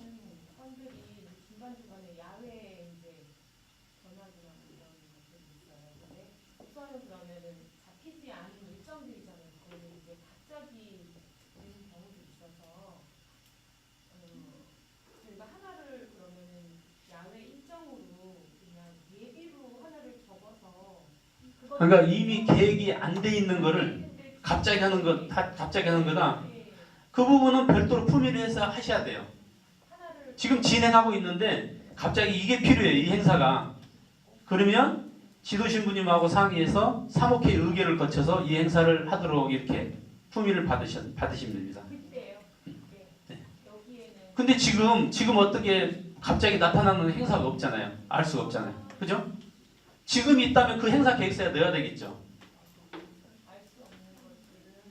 건들이 중간중간에 야외 이제 전화기나 이런 것들이 있어요. 근데 우선은 그러면은 잡히지 않은 일정들이잖아요. 그거는 이제 갑자기 되는 경우도 있어서 저희가 하나를 그러면은 야외 일정으로 그냥 예비로 하나를 적어서 그러니까 이미 계획이 안 돼 있는 거를 갑자기 하는 거다. 그 부분은 별도로 품위를 해서 하셔야 돼요. 하나를 지금 진행하고 있는데 갑자기 이게 필요해요. 이 행사가. 그러면 지도신부님하고 상의해서 사목회 의결을 거쳐서 이 행사를 하도록 이렇게 품위를 받으시면 됩니다. 그때요. 네. 네. 여기에는 근데 지금 어떻게 갑자기 나타나는 행사가 없잖아요. 알 수가 없잖아요. 그죠? 지금 있다면 그 행사 계획서에 넣어야 되겠죠. 알 수 없는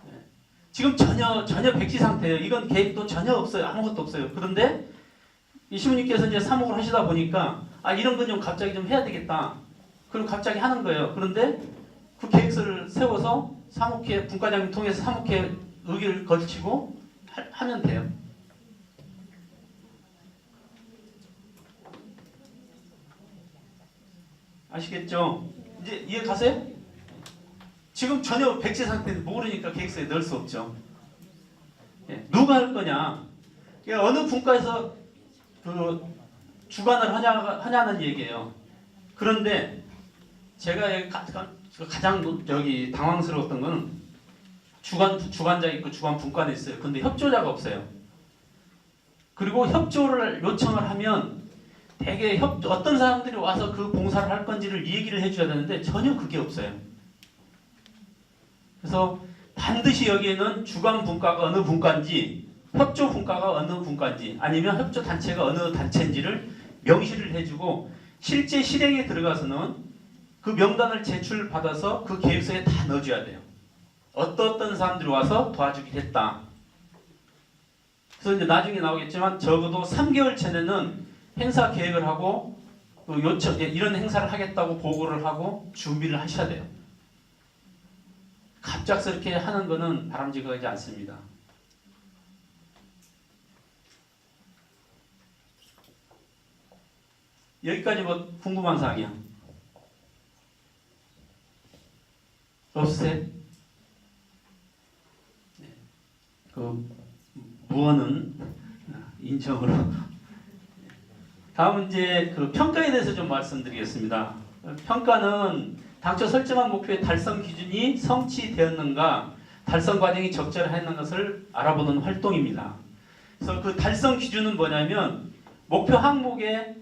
것들은 지금 전혀 백지 상태예요. 이건 계획도 전혀 없어요. 아무것도 없어요. 그런데 이 시부님께서 이제 사목을 하시다 보니까 이런 건 좀 갑자기 좀 해야 되겠다. 그럼 갑자기 하는 거예요. 그런데 그 계획서를 세워서 사목회 분과장님 통해서 사목회 의결을 거치고 하면 돼요. 아시겠죠? 이제 이해 가세요? 지금 전혀 백지 상태인데 모르니까 계획서에 넣을 수 없죠. 예, 누가 할 거냐? 그러니까 어느 분과에서 그 주관을 하냐는 얘기예요. 그런데 제가 여기 가장 여기 당황스러웠던 거는 주관자 있고 주관 분과는 있어요. 근데 협조자가 없어요. 그리고 협조를 요청을 하면 되게 어떤 사람들이 와서 그 봉사를 할 건지를 얘기를 해줘야 되는데 전혀 그게 없어요. 그래서 반드시 여기에는 주관 분과가 어느 분과인지 협조 분과가 어느 분과인지 아니면 협조 단체가 어느 단체인지를 명시를 해주고 실제 실행에 들어가서는 그 명단을 제출받아서 그 계획서에 다 넣어줘야 돼요. 어떤 사람들이 와서 도와주기로 했다. 그래서 이제 나중에 나오겠지만 적어도 3개월 전에는 행사 계획을 하고 이런 행사를 하겠다고 보고를 하고 준비를 하셔야 돼요. 갑작스럽게 하는 거는 바람직하지 않습니다. 여기까지 뭐 궁금한 사항이야? 없으세요? 네. 그 무언은 인정으로. 다음은 이제 그 평가에 대해서 좀 말씀드리겠습니다. 평가는 당초 설정한 목표의 달성 기준이 성취되었는가, 달성 과정이 적절했는 것을 알아보는 활동입니다. 그래서 그 달성 기준은 뭐냐면 목표 항목에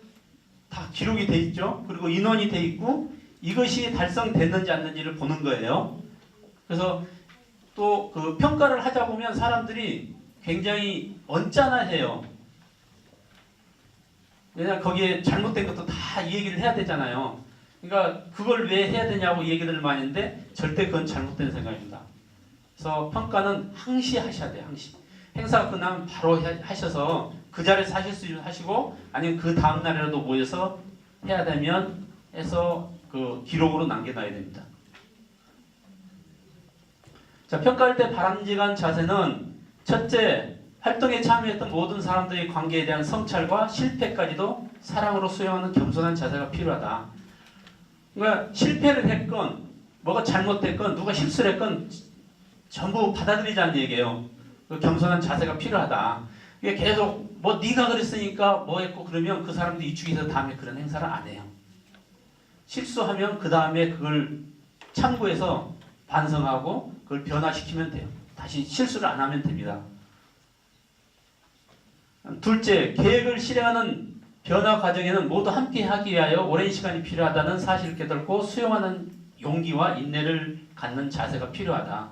다 기록이 돼 있죠. 그리고 인원이 돼 있고 이것이 달성됐는지 않는지를 보는 거예요. 그래서 또 그 평가를 하다 보면 사람들이 굉장히 언짢아해요. 왜냐하면 거기에 잘못된 것도 다 이 얘기를 해야 되잖아요. 그러니까 그걸 왜 해야 되냐고 얘기를 많이 하는데 절대 그건 잘못된 생각입니다. 그래서 평가는 항시 하셔야 돼요. 항시. 행사가 끝나면 바로 하셔서 그 자리에서 하실 수 있으면 하시고 아니면 그 다음 날이라도 모여서 해야 되면 해서 그 기록으로 남겨놔야 됩니다. 자, 평가할 때 바람직한 자세는 첫째, 활동에 참여했던 모든 사람들의 관계에 대한 성찰과 실패까지도 사랑으로 수용하는 겸손한 자세가 필요하다. 그러니까 실패를 했건 뭐가 잘못됐건 누가 실수를 했건 전부 받아들이자는 얘기예요. 그 겸손한 자세가 필요하다. 이게 계속 뭐 네가 그랬으니까 뭐 했고 그러면 그 사람들이 이쪽에서 다음에 그런 행사를 안 해요. 실수하면 그 다음에 그걸 참고해서 반성하고 그걸 변화시키면 돼요. 다시 실수를 안 하면 됩니다. 둘째, 계획을 실행하는 변화 과정에는 모두 함께 하기 위하여 오랜 시간이 필요하다는 사실을 깨닫고 수용하는 용기와 인내를 갖는 자세가 필요하다.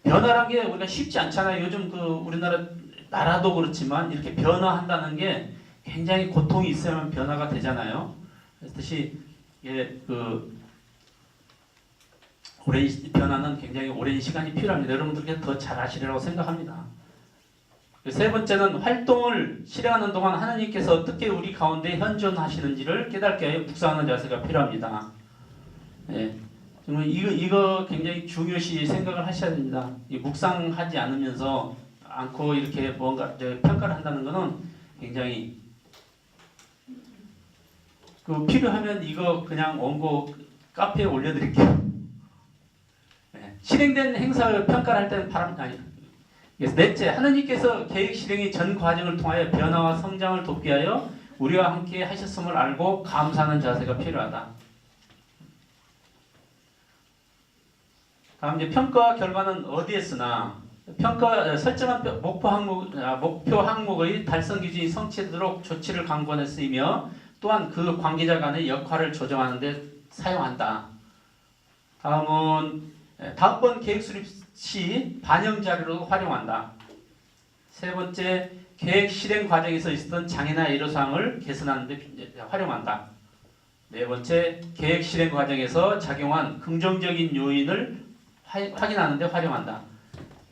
변화란 게 우리가 쉽지 않잖아요. 요즘 그 우리나라 나라도 그렇지만 이렇게 변화한다는 게 굉장히 고통이 있어야만 변화가 되잖아요. 그렇듯이 오랜 변화는 굉장히 오랜 시간이 필요합니다. 여러분들께 더 잘 아시리라고 생각합니다. 세 번째는 활동을 실행하는 동안 하나님께서 어떻게 우리 가운데 현존하시는지를 깨닫게 하여 묵상하는 자세가 필요합니다. 예, 정말 이거 굉장히 중요시 생각을 하셔야 됩니다. 이 묵상하지 않고 이렇게 뭔가 평가를 한다는 것은 굉장히 필요하면 이거 그냥 원고 카페에 올려드릴게요. 예, 실행된 행사를 평가를 할 때는 넷째, 하느님께서 계획 실행의 전 과정을 통하여 변화와 성장을 돕게 하여 우리와 함께 하셨음을 알고 감사하는 자세가 필요하다. 다음 이제 평가 결과는 어디에 쓰나? 평가 설정한 목표 항목의 달성 기준이 성취되도록 조치를 강구하는 쓰이며 또한 그 관계자 간의 역할을 조정하는 데 사용한다. 다음은 다음번 계획 수립 시 반영 자료로 활용한다. 세 번째, 계획 실행 과정에서 있었던 장애나 애로사항을 개선하는 데 활용한다. 네 번째, 계획 실행 과정에서 작용한 긍정적인 요인을 확인하는 데 활용한다.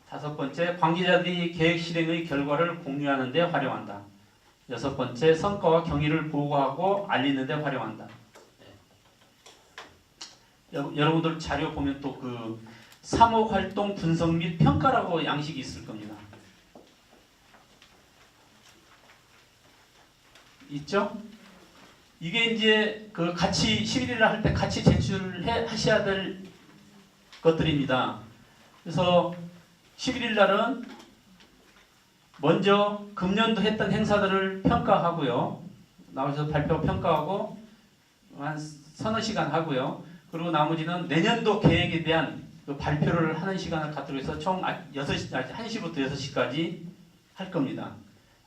다섯 번째, 관계자들이 계획 실행의 결과를 공유하는 데 활용한다. 여섯 번째, 성과와 경위를 보고하고 알리는 데 활용한다. 여러분들 자료 보면 또 그 사목 활동 분석 및 평가라고 양식이 있을 겁니다. 있죠? 이게 이제 그 같이 11일 날 할 때 같이 제출하셔야 될 것들입니다. 그래서 11일 날은 먼저 금년도 했던 행사들을 평가하고요. 나오셔서 발표 평가하고 한 서너 시간 하고요. 그리고 나머지는 내년도 계획에 대한 그 발표를 하는 시간을 갖도록 해서 총 1시부터 6시까지 할 겁니다.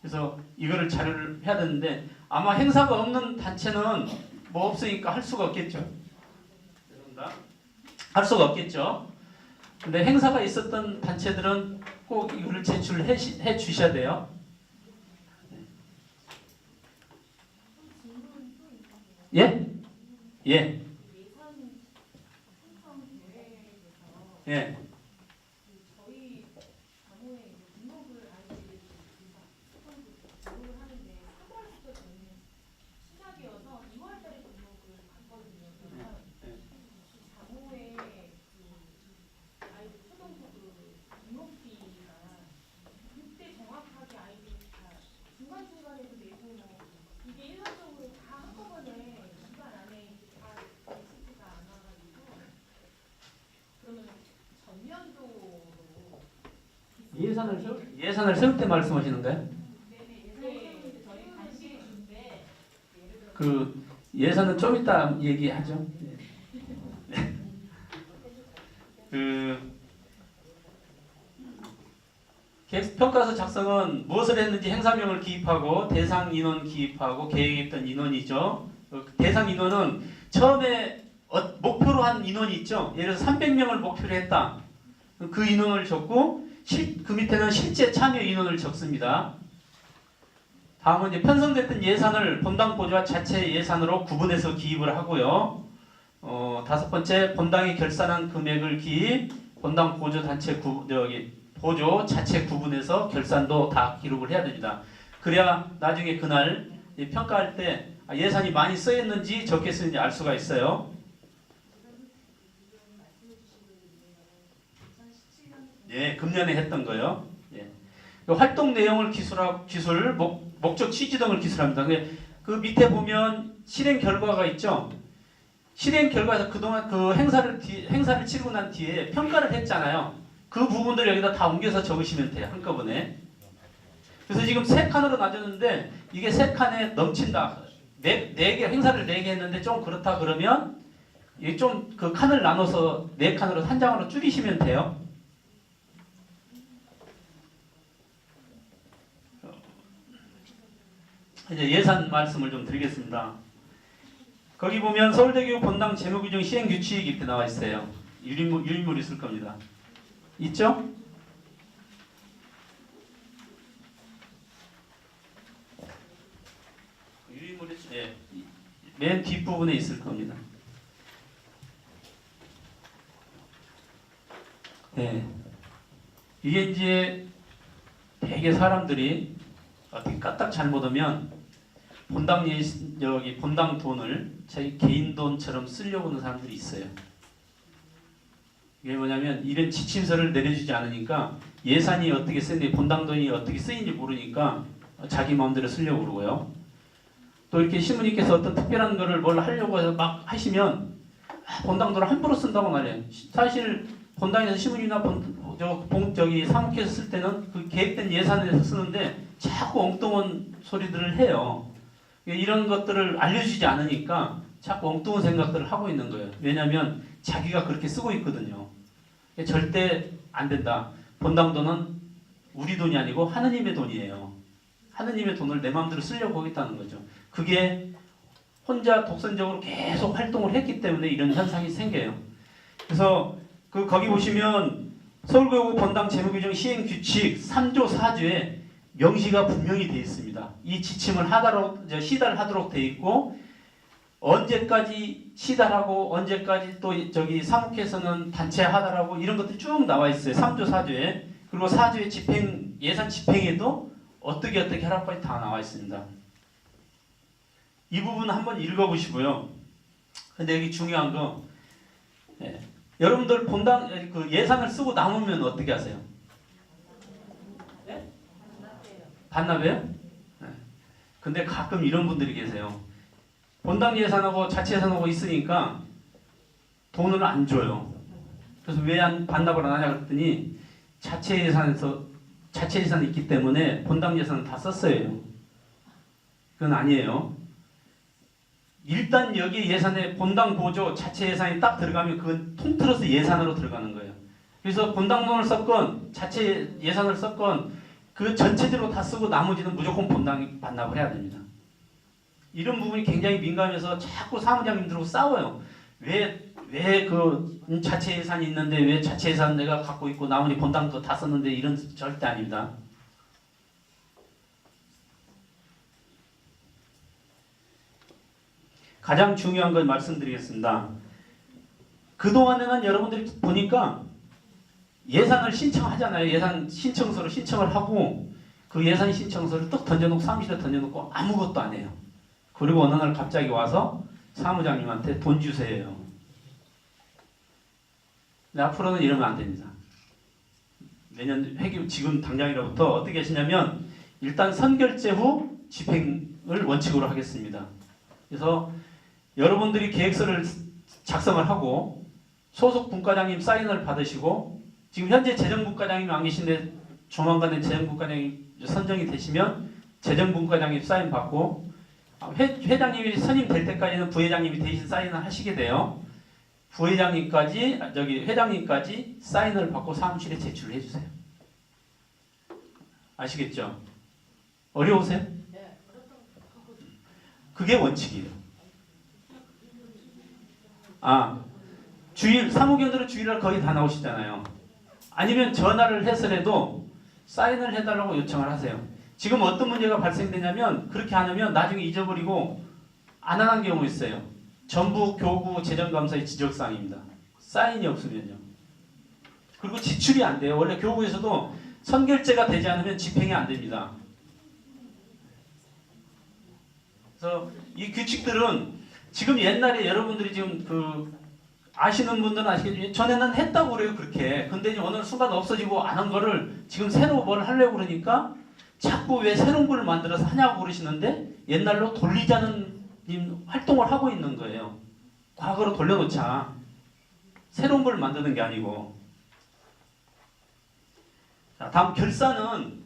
그래서 이거를 자료를 해야 되는데 아마 행사가 없는 단체는 뭐 없으니까 할 수가 없겠죠. 죄송합니다. 할 수가 없겠죠. 근데 행사가 있었던 단체들은 꼭 이거를 제출해 주셔야 돼요. 예? 예. 예. 저희 자모에 등록을 아이들이 등록을 하는데 3월부터 저는 시작이어서 2월달에 등록을 받거든요. 그러면 자모에 그 아이들 초등부 등록비가 그때 정확하게 아이들이 다 중간중간에도 내고 뭐 이게 일괄적으로 다 한꺼번에 기간 안에 다 리시트가 안 와가지고 그러면 전년도로 예산을 세울 때 말씀하시는 거예요? 저희 관시인데 그 예산은 좀 이따 얘기하죠. 그 계획평가서 작성은 무엇을 했는지 행사명을 기입하고 대상 인원 기입하고 계획했던 인원이죠. 대상 인원은 처음에 목표로 한 인원이 있죠. 예를 들어서 300명을 목표로 했다. 그 인원을 적고 그 밑에는 실제 참여 인원을 적습니다. 다음은 이제 편성됐던 예산을 본당 보조와 자체 예산으로 구분해서 기입을 하고요. 다섯 번째, 본당이 결산한 금액을 기입, 본당 보조 단체 보조 자체 구분해서 결산도 다 기록을 해야 됩니다. 그래야 나중에 그날 평가할 때 예산이 많이 쓰였는지 적게 쓰였는지 알 수가 있어요. 예, 금년에 했던 거요. 예. 활동 내용을 기술, 목적 취지 등을 기술합니다. 그 밑에 보면 실행 결과가 있죠. 실행 결과에서 그동안 그 행사를 치르고 난 뒤에 평가를 했잖아요. 그 부분들 여기다 다 옮겨서 적으시면 돼요. 한꺼번에. 그래서 지금 3칸으로 나눴는데 이게 3칸에 넘친다. 네 개 행사를 4개 했는데 좀 그렇다 그러면 이게 좀 그 칸을 나눠서 4칸으로 한 장으로 줄이시면 돼요. 이제 예산 말씀을 좀 드리겠습니다. 거기 보면 서울대교육 본당 재무규정 시행규칙 이렇게 나와 있어요. 유인물 있을 겁니다. 있죠? 유인물이 예, 맨 뒷부분에 있을 겁니다. 네. 이게 이제 되게 사람들이 어떻게 까딱 잘못하면 본당 돈을 자기 개인 돈처럼 쓰려고 하는 사람들이 있어요. 이게 뭐냐면 이런 지침서를 내려주지 않으니까 예산이 어떻게 쓰는지 본당 돈이 어떻게 쓰이는지 모르니까 자기 마음대로 쓰려고 그러고요. 또 이렇게 신부님께서 어떤 특별한 거를 뭘 하려고 해서 막 하시면 본당 돈을 함부로 쓴다고 말해요. 사실 본당에서 신부님이나 사무께서 쓸 때는 그 계획된 예산에서 쓰는데 자꾸 엉뚱한 소리들을 해요. 이런 것들을 알려주지 않으니까 자꾸 엉뚱한 생각들을 하고 있는 거예요. 왜냐하면 자기가 그렇게 쓰고 있거든요. 절대 안 된다. 본당돈은 우리 돈이 아니고 하느님의 돈이에요. 하느님의 돈을 내 마음대로 쓰려고 하겠다는 거죠. 그게 혼자 독선적으로 계속 활동을 했기 때문에 이런 현상이 생겨요. 그래서 거기 보시면 서울교구 본당 재무규정 시행규칙 3조 4조에 명시가 분명히 되어 있습니다. 이 지침을 시달하도록 되어 있고 언제까지 시달하고 언제까지 또 저기 사무께서는 단체하달하고 이런 것들이 쭉 나와 있어요. 3조 4조에. 그리고 4조의 집행 예산 집행에도 어떻게 하라고까지 다 나와 있습니다. 이 부분 한번 읽어보시고요. 근데 여기 중요한 거 여러분들 본당 그 예산을 쓰고 남으면 어떻게 하세요? 네? 반납해요? 네. 근데 가끔 이런 분들이 계세요. 본당 예산하고 자체 예산하고 있으니까 돈을 안 줘요. 그래서 왜 안 반납을 안 하냐 그랬더니 자체 예산이 있기 때문에 본당 예산은 다 썼어요. 그건 아니에요. 일단 여기 예산에 본당 보조 자체 예산이 딱 들어가면 그건 통틀어서 예산으로 들어가는 거예요. 그래서 본당돈을 썼건 자체 예산을 썼건 그 전체적으로 다 쓰고 나머지는 무조건 본당 반납을 해야 됩니다. 이런 부분이 굉장히 민감해서 자꾸 사무장님들하고 싸워요. 왜 그 자체 예산이 있는데 왜 자체 예산 내가 갖고 있고 나머지 본당 거 다 썼는데 이런 절대 아닙니다. 가장 중요한 걸 말씀드리겠습니다. 그동안에는 여러분들이 보니까 예산을 신청하잖아요. 예산 신청서를 신청을 하고 그 예산 신청서를 뚝 던져놓고 사무실에 던져놓고 아무것도 안 해요. 그리고 어느 날 갑자기 와서 사무장님한테 돈 주세요. 근데 앞으로는 이러면 안 됩니다. 내년 지금 당장이로부터 어떻게 하시냐면 일단 선결제 후 집행을 원칙으로 하겠습니다. 그래서 여러분들이 계획서를 작성을 하고 소속 분과장님 사인을 받으시고 지금 현재 재정분과장님이 안 계신데 조만간에 재정분과장이 선정이 되시면 재정분과장님 사인 받고 회장님이 선임될 때까지는 부회장님이 대신 사인을 하시게 돼요. 회장님까지 사인을 받고 사무실에 제출을 해주세요. 아시겠죠? 어려우세요? 그게 원칙이에요. 사무경들은 주일날 거의 다 나오시잖아요. 아니면 전화를 해서라도 사인을 해달라고 요청을 하세요. 지금 어떤 문제가 발생되냐면 그렇게 안 하면 나중에 잊어버리고 안 하는 경우 있어요. 전부 교구 재정감사의 지적사항입니다. 사인이 없으면요. 그리고 지출이 안 돼요. 원래 교구에서도 선결제가 되지 않으면 집행이 안 됩니다. 그래서 이 규칙들은 지금 옛날에 여러분들이 지금 아시는 분들은 아시겠지만 전에는 했다고 그래요. 그렇게. 근데 이제 어느 순간 없어지고 안 한 거를 지금 새로 뭘 하려고 그러니까 자꾸 왜 새로운 걸 만들어서 하냐고 그러시는데 옛날로 돌리자는 활동을 하고 있는 거예요. 과거로 돌려놓자. 새로운 걸 만드는 게 아니고. 자, 다음 결산은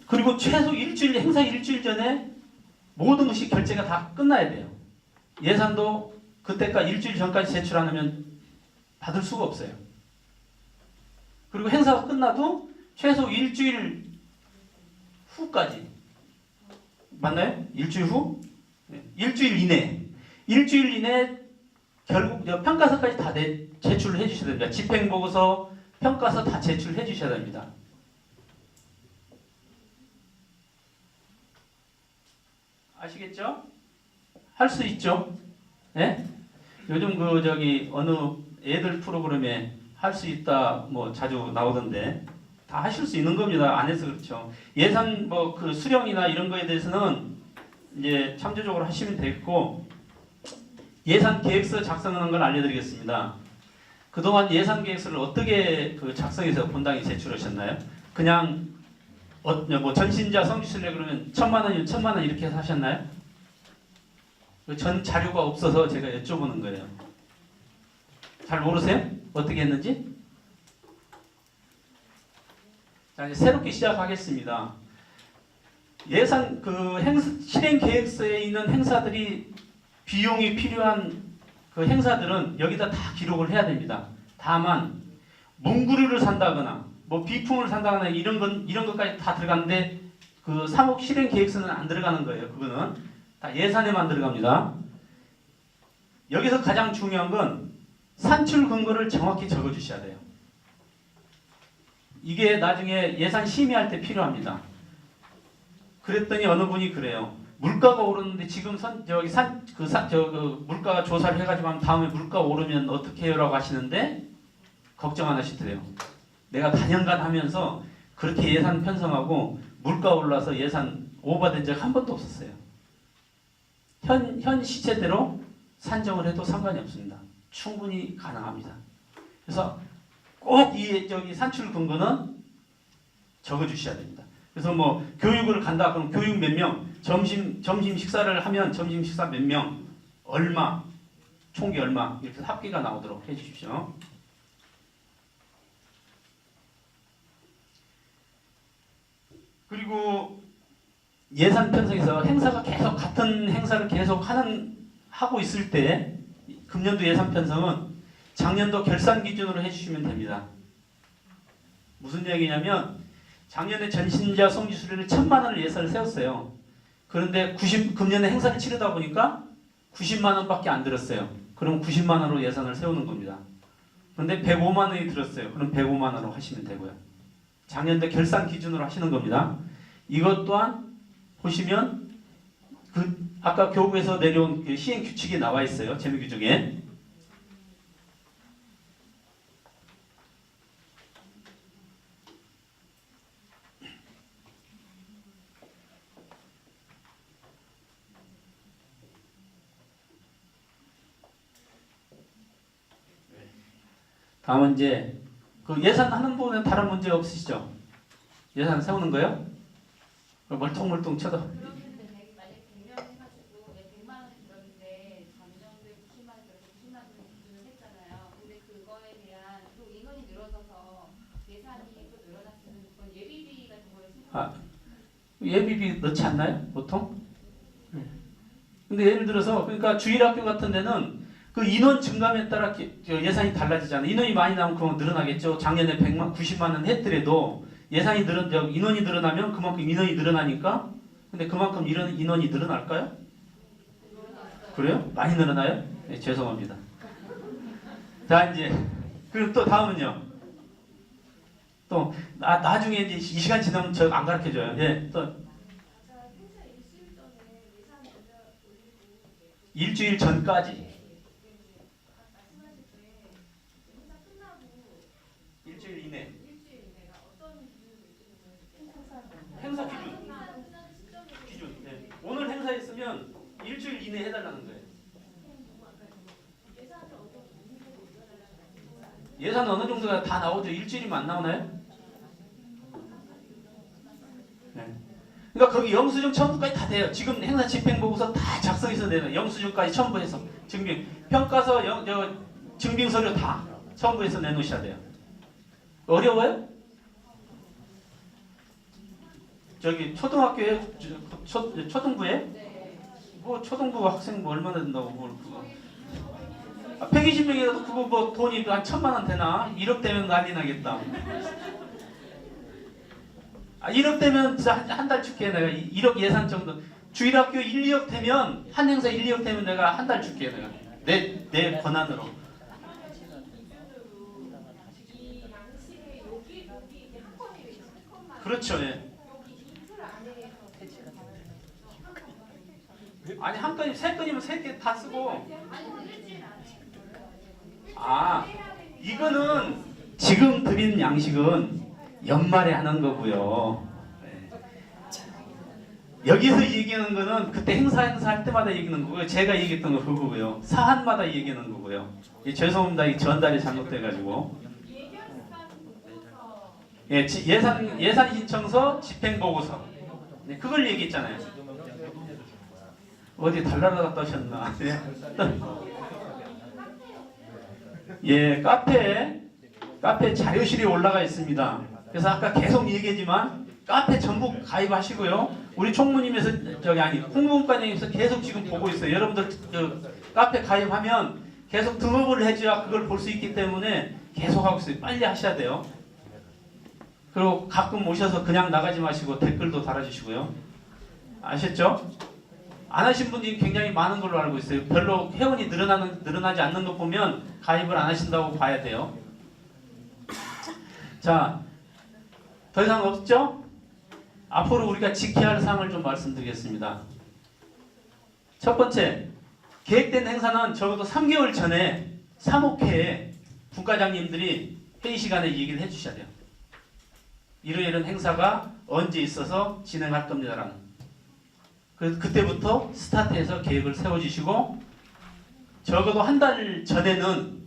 그리고 최소 행사 일주일 전에 모든 것이 결제가 다 끝나야 돼요. 예산도 그때까지 일주일 전까지 제출 안 하면 받을 수가 없어요. 그리고 행사가 끝나도 최소 일주일 후까지 맞나요? 일주일 후? 네. 일주일 이내 결국 평가서까지 다 제출을 해주셔야 됩니다. 집행보고서, 평가서 다 제출해 주셔야 됩니다. 아시겠죠? 할 수 있죠? 예? 요즘 어느 애들 프로그램에 할 수 있다 자주 나오던데 다 하실 수 있는 겁니다. 안 해서 그렇죠. 예산 수령이나 이런 거에 대해서는 이제 참조적으로 하시면 되겠고 예산 계획서 작성하는 걸 알려드리겠습니다. 그동안 예산 계획서를 어떻게 작성해서 본당에 제출하셨나요? 그냥 전신자 성지순례 그러면 1,000만 원, 1,000만 원 이렇게 해서 하셨나요? 전 자료가 없어서 제가 여쭤보는 거예요. 잘 모르세요? 어떻게 했는지? 자, 이제 새롭게 시작하겠습니다. 예산 실행 계획서에 있는 행사들이 비용이 필요한 그 행사들은 여기다 다 기록을 해야 됩니다. 다 다만 문구류를 산다거나 뭐 비품을 산다거나 이런 것까지 다 들어가는데 그 사목 실행 계획서는 안 들어가는 거예요. 그거는 다 예산에만 들어갑니다. 여기서 가장 중요한 건 산출 근거를 정확히 적어 주셔야 돼요. 이게 나중에 예산 심의할 때 필요합니다. 그랬더니 어느 분이 그래요. 물가가 오르는데 지금 물가가 조사를 해가지고 하면 다음에 물가 오르면 어떻게 해요라고 하시는데 걱정 안 하시더래요. 내가 다년간 하면서 그렇게 예산 편성하고 물가 올라서 예산 오버된 적 한 번도 없었어요. 현 시세대로 산정을 해도 상관이 없습니다. 충분히 가능합니다. 그래서 꼭 이 산출 근거는 적어 주셔야 됩니다. 그래서 뭐 교육을 간다 그럼 교육 몇 명, 점심 식사를 하면 점심 식사 몇 명, 얼마, 총기 얼마 이렇게 합계가 나오도록 해 주십시오. 그리고 예산 편성에서 행사가 계속 같은 행사를 계속 하고 있을 때 금년도 예산 편성은 작년도 결산 기준으로 해주시면 됩니다. 무슨 얘기냐면 작년에 전신자 송지 수료를 1,000만 원을 예산을 세웠어요. 그런데 금년에 행사를 치르다 보니까 90만 원밖에 안 들었어요. 그럼 90만 원으로 예산을 세우는 겁니다. 그런데 105만 원이 들었어요. 그럼 105만 원으로 하시면 되고요. 작년도 결산 기준으로 하시는 겁니다. 이것 또한 보시면 아까 교부에서 내려온 시행 규칙이 나와 있어요. 재무 규정에. 다음은 이제 그 예산하는 부분은 다른 문제 없으시죠? 예산 세우는 거요? 멀뚱멀뚱 쳐다. 그러면 만약 100명 해가지고 100만 원 들었는데 작년도에 90만 원 들어서 90만 원 기준을 했잖아요. 근데 그거에 대한 또 인원이 늘어져서 예산이 또 늘어났으면 그건 예비비 같은 거를 예비비 넣지 않나요? 보통? 근데 예를 들어서 그러니까 주일학교 같은 데는 그 인원 증감에 따라 예산이 달라지잖아요. 인원이 많이 나오면 그건 늘어나겠죠. 작년에 90만 원 했더라도 예산이 인원이 늘어나면 그만큼 인원이 늘어나니까. 근데 그만큼 인원이 늘어날까요? 그래요? 많이 늘어나요? 네, 죄송합니다. 자 이제 그리고 또 다음은요. 또 나중에 이제 이 시간 지나면 저 안 가르쳐줘요. 예, 또 일주일 전까지. 일주일 이내. 행사 기준. 네. 오늘 행사했으면 일주일 이내 해달라는 거예요. 예산 어느 정도가 다 나오죠. 일주일이면 안 나오나요? 네. 그러니까 거기 영수증 첨부까지 다 돼요. 지금 행사 집행 보고서 다 작성해서 내는 영수증까지 첨부해서 증빙, 평가서, 증빙 서류 다 첨부해서 내놓으셔야 돼요. 어려워요? 저기 초등학교에 초등부에 뭐 초등부 학생 뭐 얼마나 된다고 뭘 그거 120명이라도 그거 뭐 돈이 한 1,000만 원 되나? 1억 되면 난리 나겠다. 1억 되면 진짜 한 달 줄게 내가 1억 예산 정도. 주일학교 1, 2억 되면 한 행사 1, 2억 되면 내가 한 달 줄게 내가 내 권한으로. 그렇죠. 예. 아니 한 건이 세 건이면 세 개 다 쓰고. 이거는 지금 드린 양식은 연말에 하는 거고요. 네. 여기서 얘기하는 거는 그때 행사할 때마다 얘기하는 거고요. 제가 얘기했던 거 그거고요. 사안마다 얘기하는 거고요. 죄송합니다. 이 전달이 잘못돼가지고. 예, 예산 신청서, 집행 보고서. 네, 그걸 얘기했잖아요. 어디 달나라 갔다 오셨나? 예, 카페 자료실이 올라가 있습니다. 그래서 아까 계속 얘기했지만 카페 전부 가입하시고요. 우리 총무님에서 홍보과장님에서 계속 지금 보고 있어요. 여러분들 카페 가입하면 계속 등록을 해줘야 그걸 볼 수 있기 때문에 계속 하고 있어요. 빨리 하셔야 돼요. 그리고 가끔 오셔서 그냥 나가지 마시고 댓글도 달아주시고요. 아셨죠? 안 하신 분이 굉장히 많은 걸로 알고 있어요. 별로 회원이 늘어나지 않는 것 보면 가입을 안 하신다고 봐야 돼요. 자, 더 이상 없죠? 앞으로 우리가 지켜야 할 사항을 좀 말씀드리겠습니다. 첫 번째, 계획된 행사는 적어도 3개월 전에 사목회에 분과장님들이 회의 시간에 얘기를 해주셔야 돼요. 이런 행사가 언제 있어서 진행할 겁니다라는. 그래서 그때부터 스타트해서 계획을 세워주시고 적어도 한 달 전에는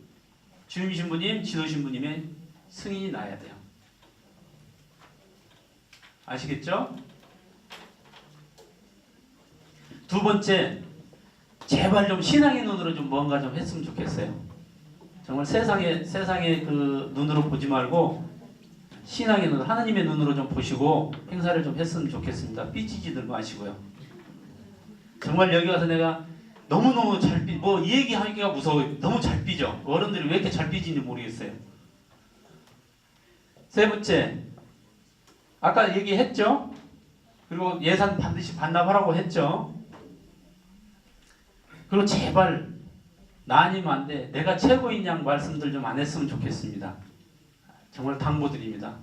주임신부님, 지도신부님의 승인이 나야 돼요. 아시겠죠? 두 번째, 제발 좀 신앙의 눈으로 좀 뭔가 좀 했으면 좋겠어요. 정말 세상의 그 눈으로 보지 말고 신앙의 눈, 하나님의 눈으로 좀 보시고 행사를 좀 했으면 좋겠습니다. 삐지지들 마시고요. 정말 여기 와서 내가 너무너무 잘 뭐 이 얘기하기가 무서워요. 너무 잘 삐져. 어른들이 왜 이렇게 잘 삐지는지 모르겠어요. 세 번째, 아까 얘기했죠? 그리고 예산 반드시 반납하라고 했죠? 그리고 제발 나 아니면 안 돼. 내가 최고인 양 말씀들 좀 안 했으면 좋겠습니다. 정말 당부드립니다.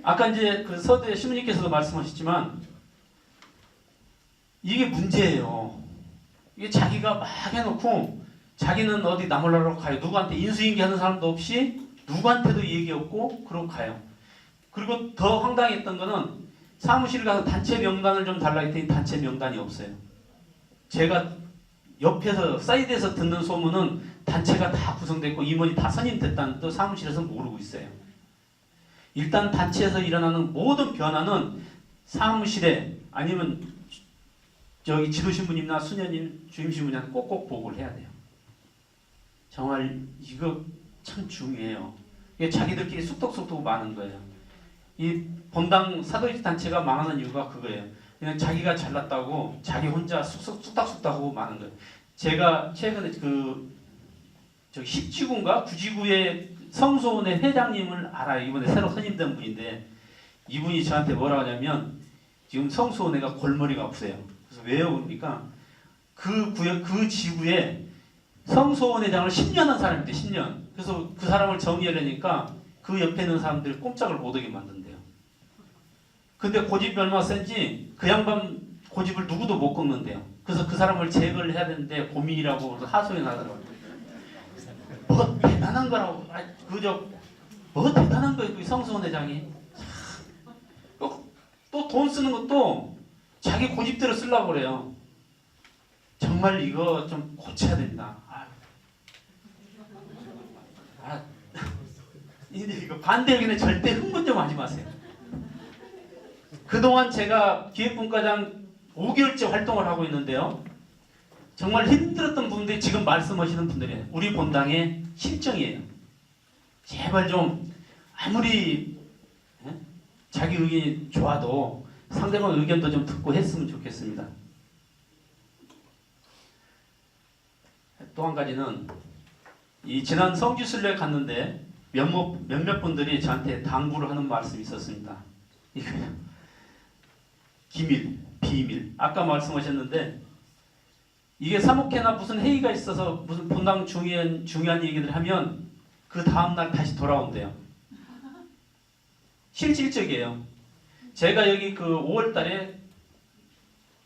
아까 이제 그 서두에 신부님께서도 말씀하셨지만 이게 문제예요. 이게 자기가 막 해놓고 자기는 어디 나몰라러 가요. 누구한테 인수인계하는 사람도 없이 누구한테도 얘기 없고 그러고 가요. 그리고 더 황당했던 거는 사무실 가서 단체 명단을 좀 달라 했더니 단체 명단이 없어요. 제가 옆에서 사이드에서 듣는 소문은 단체가 다 구성됐고 임원이 다 선임됐다는 또 사무실에서 모르고 있어요. 일단 단체에서 일어나는 모든 변화는 사무실에 아니면 저기 지도신부님이나 수녀님, 주임신부님한테 꼭꼭 보고를 해야 돼요. 정말 이거 참 중요해요. 이게 자기들끼리 쑥덕쑥덕 많은 거예요. 이 본당 사도직 단체가 망하는 이유가 그거예요. 그냥 자기가 잘났다고 자기 혼자 쑥닥쑥닥하고 많은 거예요. 제가 최근에 저기 10지구인가 9지구의 성소원의 회장님을 알아요. 이번에 새로 선임된 분인데 이분이 저한테 뭐라 하냐면 지금 성소원회가 골머리가 아프세요. 그래서 왜요? 그러니까 그 구역 그 지구에 성소원회장을 10년 한 사람인데 10년. 그래서 그 사람을 정의하려니까 그 옆에 있는 사람들이 꼼짝을 못하게 만든대요. 근데 고집이 얼마나 센지 그 양반 고집을 누구도 못 꺾는데요. 그래서 그 사람을 제거를 해야 되는데 고민이라고 하소연 하더라고요. 뭐 대단한 거라고. 뭐 대단한 거예요. 그 성수원 회장이. 또 돈 쓰는 것도 자기 고집대로 쓰려고 그래요. 정말 이거 좀 고쳐야 된다. 이거 반대 의견에 절대 흥분 좀 하지 마세요. 그동안 제가 기획분과장 5개월째 활동을 하고 있는데요. 정말 힘들었던 분들이 지금 말씀하시는 분들이에요. 우리 본당의 실정이에요. 제발 좀 아무리 자기 의견이 좋아도 상대방 의견도 좀 듣고 했으면 좋겠습니다. 또 한 가지는 이 지난 성지순례 갔는데 몇몇 분들이 저한테 당부를 하는 말씀이 있었습니다. 이거요. 기밀, 비밀. 아까 말씀하셨는데 이게 사목회나 무슨 회의가 있어서 무슨 본당 중요한 얘기를 하면 그 다음날 다시 돌아온대요. 실질적이에요. 제가 여기 그 5월달에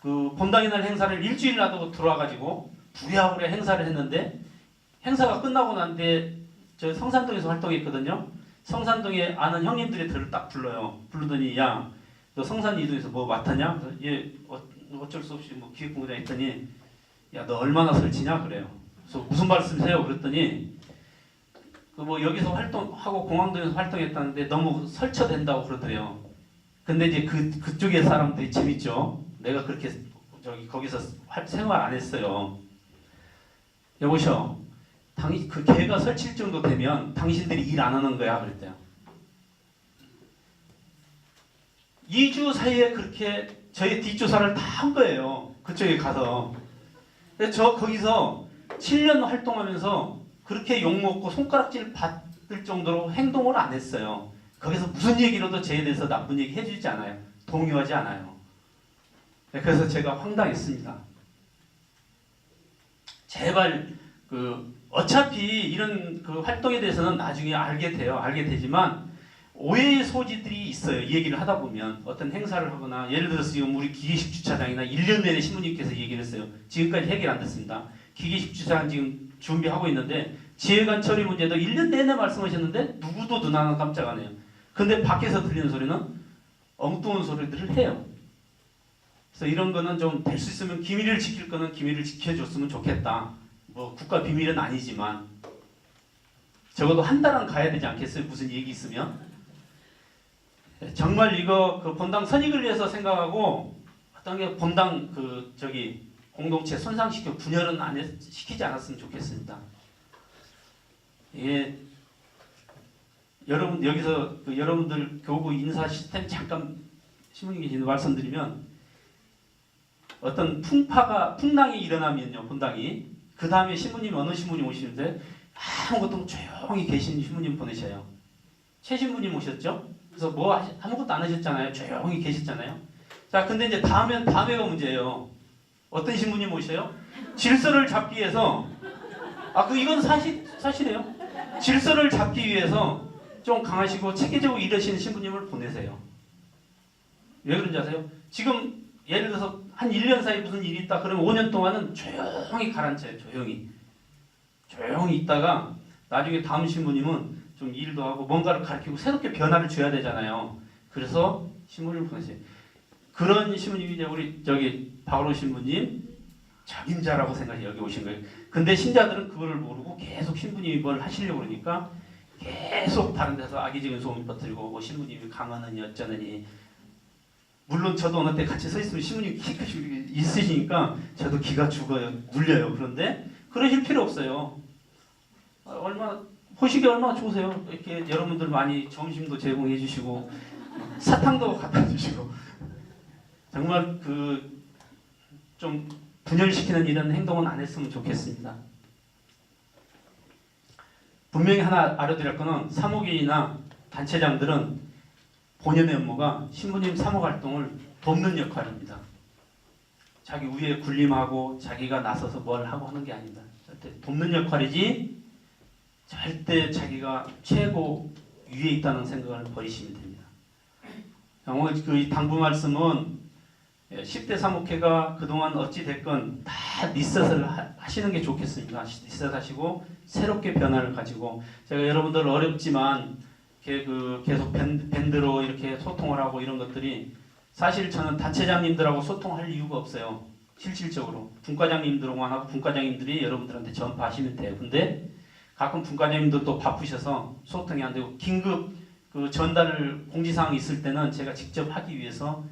그 본당의 날 행사를 일주일 놔두고 들어와가지고 부랴부랴 행사를 했는데 행사가 끝나고 난 뒤에 저 성산동에서 활동했거든요. 성산동에 아는 형님들이 저를 딱 불러요. 부르더니 야, 너 성산 이동에서 뭐 맡았냐? 그래서 얘 어쩔 수 없이 뭐 기획본부장 했더니 야, 너 얼마나 설치냐? 그래요. 그래서 무슨 말씀이세요? 그랬더니 그 뭐 여기서 활동하고 공항동에서 활동했다는데 너무 설쳐된다고 그러더래요. 근데 이제 그쪽의 사람들이 재밌죠. 내가 그렇게 거기서 생활 안 했어요. 여보셔, 그 개가 설칠 정도 되면 당신들이 일 안 하는 거야 그랬대요. 2주 사이에 그렇게 저희 뒷조사를 다 한 거예요. 그쪽에 가서. 그래서 저 거기서 7년 활동하면서 그렇게 욕먹고 손가락질 받을 정도로 행동을 안 했어요. 거기서 무슨 얘기로도 저에 대해서 나쁜 얘기 해주지 않아요. 동요하지 않아요. 그래서 제가 황당했습니다. 제발 어차피 이런 활동에 대해서는 나중에 알게 돼요. 알게 되지만 오해의 소지들이 있어요. 이 얘기를 하다 보면 어떤 행사를 하거나 예를 들어서 지금 우리 기계식 주차장이나 1년 내내 신부님께서 얘기를 했어요. 지금까지 해결 안 됐습니다. 기계식 주차장 지금 준비하고 있는데 지혜관 처리 문제도 1년 내내 말씀하셨는데 누구도 눈 하나 깜짝 안 해요. 근데 밖에서 들리는 소리는 엉뚱한 소리들을 해요. 그래서 이런 거는 좀 될 수 있으면 기밀을 지킬 거는 기밀을 지켜줬으면 좋겠다. 뭐 국가 비밀은 아니지만 적어도 한 달은 가야 되지 않겠어요? 무슨 얘기 있으면. 정말 이거 본당 선익을 위해서 생각하고 어떤 게 본당 공동체 손상시켜 분열은 시키지 않았으면 좋겠습니다. 예, 여러분 여기서 여러분들 교구 인사 시스템 잠깐 신부님께 말씀드리면 어떤 풍랑이 일어나면요 본당이 그 다음에 신부님 어느 신부님 오시는데 아무것도 조용히 계신 신부님 보내셔요. 최 신부님 오셨죠? 그래서 뭐 아무것도 안 하셨잖아요. 조용히 계셨잖아요. 자, 근데 이제 다음에가 문제예요. 어떤 신부님 오셔요? 질서를 잡기 위해서 이건 사실이에요. 질서를 잡기 위해서 좀 강하시고 체계적으로 일하시는 신부님을 보내세요. 왜 그런지 아세요? 지금 예를 들어서 한 1년 사이 무슨 일이 있다 그러면 5년 동안은 조용히 가라앉혀요. 조용히 있다가 나중에 다음 신부님은 좀 일도 하고 뭔가를 가르치고 새롭게 변화를 줘야 되잖아요. 그래서 신부님을 보내세요. 그런 신부님이 이제 우리 바오로 신부님 적임자라고 생각해 여기 오신 거예요. 근데 신자들은 그거를 모르고 계속 신부님이 뭘 하시려고 그러니까 계속 다른 데서 악의적인 소문 퍼뜨리고 뭐 신부님이 강하느니 어쩌느니. 물론 저도 어느 때 같이 서 있으면 신부님 키가 있으시니까 저도 기가 죽어요. 눌려요. 그런데 그러실 필요 없어요. 호식이 얼마나 좋으세요. 이렇게 여러분들 많이 점심도 제공해 주시고 사탕도 갖다 주시고 정말 좀 분열시키는 이런 행동은 안 했으면 좋겠습니다. 분명히 하나 알아드릴 거는 사목이나 단체장들은 본연의 업무가 신부님 사목 활동을 돕는 역할입니다. 자기 위에 군림하고 자기가 나서서 뭘 하고 하는 게 아닙니다. 절대 돕는 역할이지 절대 자기가 최고 위에 있다는 생각을 버리시면 됩니다. 오늘 이 당부 말씀은 10대 사목회가 그동안 어찌 됐건 다 리셋을 하시는 게 좋겠습니다. 리셋 하시고 새롭게 변화를 가지고 제가 여러분들 어렵지만 계속 밴드로 이렇게 소통을 하고 이런 것들이 사실 저는 단체장님들하고 소통할 이유가 없어요. 실질적으로 분과장님들만 하고 분과장님들이 여러분들한테 전파하시면 돼요. 근데 가끔 분과장님들도 바쁘셔서 소통이 안 되고 긴급 전달 공지사항이 있을 때는 제가 직접 하기 위해서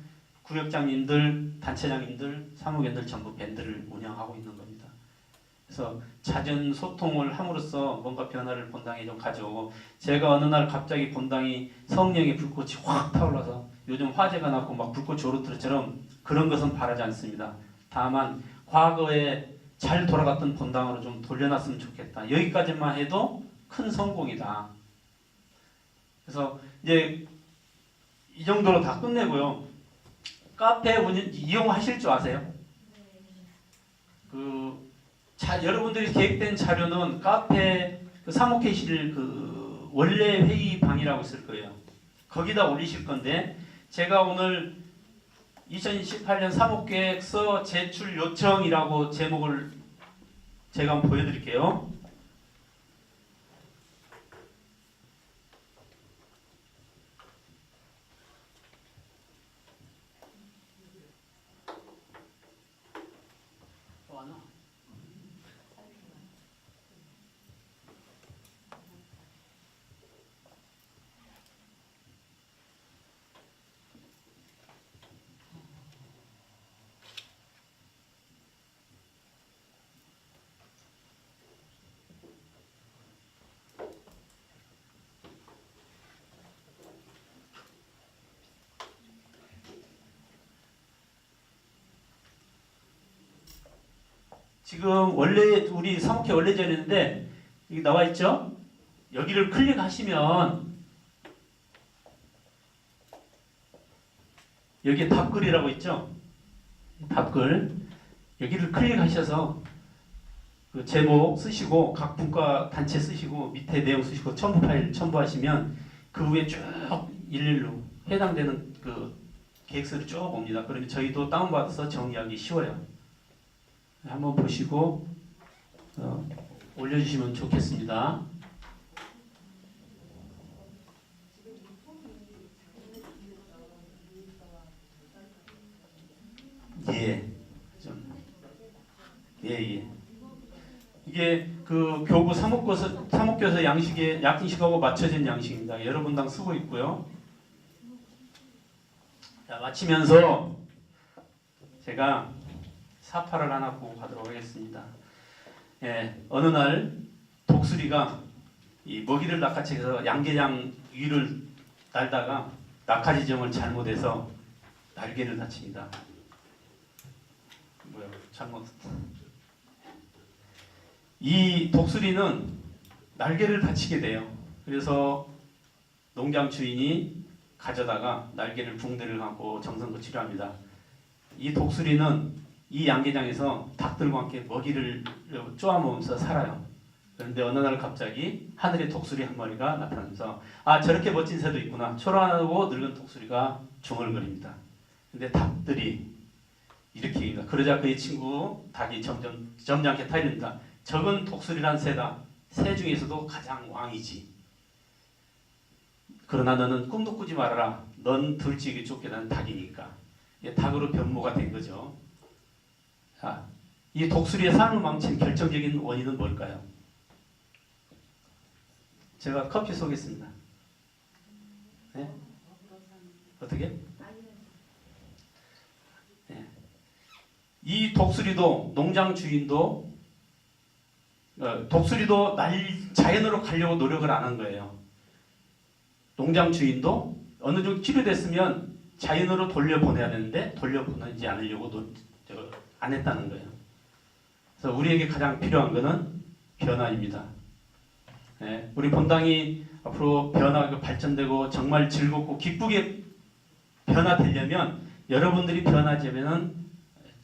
구역장님들, 단체장님들, 사무관들 전부 밴드를 운영하고 있는 겁니다. 그래서 잦은 소통을 함으로써 뭔가 변화를 본당에 좀 가져오고 제가 어느 날 갑자기 본당이 성령의 불꽃이 확 타올라서 요즘 화재가 났고 막 불꽃이 오르트처럼 그런 것은 바라지 않습니다. 다만 과거에 잘 돌아갔던 본당으로 좀 돌려놨으면 좋겠다. 여기까지만 해도 큰 성공이다. 그래서 이제 이 정도로 다 끝내고요. 카페 이용하실 줄 아세요? 여러분들이 계획된 자료는 카페 사목회실 원래 회의방이라고 있을 거예요. 거기다 올리실 건데 제가 오늘 2018년 사목계획서 제출 요청이라고 제목을 제가 한번 보여드릴게요. 지금 원래 우리 사목회 원래 자리인데 여기 나와 있죠? 여기를 클릭하시면 여기에 답글이라고 있죠? 답글 여기를 클릭하셔서 그 제목 쓰시고 각 분과 단체 쓰시고 밑에 내용 쓰시고 첨부 파일 첨부하시면 그 위에 쭉 일일로 해당되는 그 계획서를 쭉 옵니다. 그러면 저희도 다운받아서 정리하기 쉬워요. 한번 보시고 올려주시면 좋겠습니다. 예. 예. 이게 그 교구 사목교사 양식의 양식하고 맞춰진 양식입니다. 여러 분당 쓰고 있고요. 자, 마치면서 제가 사파를 하나 보고 가도록 하겠습니다. 예, 어느 날 독수리가 이 먹이를 낚아채서 양계장 위를 날다가 낙하 지점을 잘못해서 날개를 다칩니다. 뭐야, 잘못. 이 독수리는 날개를 다치게 돼요. 그래서 농장 주인이 가져다가 날개를 붕대를 감고 정성껏 치료합니다. 이 독수리는 이 양계장에서 닭들과 함께 먹이를 쪼아먹으면서 살아요. 그런데 어느 날 갑자기 하늘에 독수리 한 마리가 나타나면서 아 저렇게 멋진 새도 있구나. 초라하고 늙은 독수리가 중얼거립니다. 근데 닭들이 이렇게 얘기합니다. 그러자 그의 친구 닭이 점잖게 타이릅니다. 적은 독수리란 새다. 새 중에서도 가장 왕이지. 그러나 너는 꿈도 꾸지 말아라. 넌 들쥐에게 쫓겨난 닭이니까. 닭으로 변모가 된 거죠. 자, 이 독수리의 삶을 망친 결정적인 원인은 뭘까요? 제가 커피 쏘겠습니다. 네? 어떻게? 네. 이 독수리도 농장 주인도 독수리도 자연으로 가려고 노력을 안 한 거예요. 농장 주인도 어느 정도 치료됐으면 자연으로 돌려보내야 되는데 돌려보내지 않으려고 안 했다는 거예요. 그래서 우리에게 가장 필요한 것은 변화입니다. 네, 우리 본당이 앞으로 변화가 발전되고 정말 즐겁고 기쁘게 변화되려면 여러분들이 변하지 않으면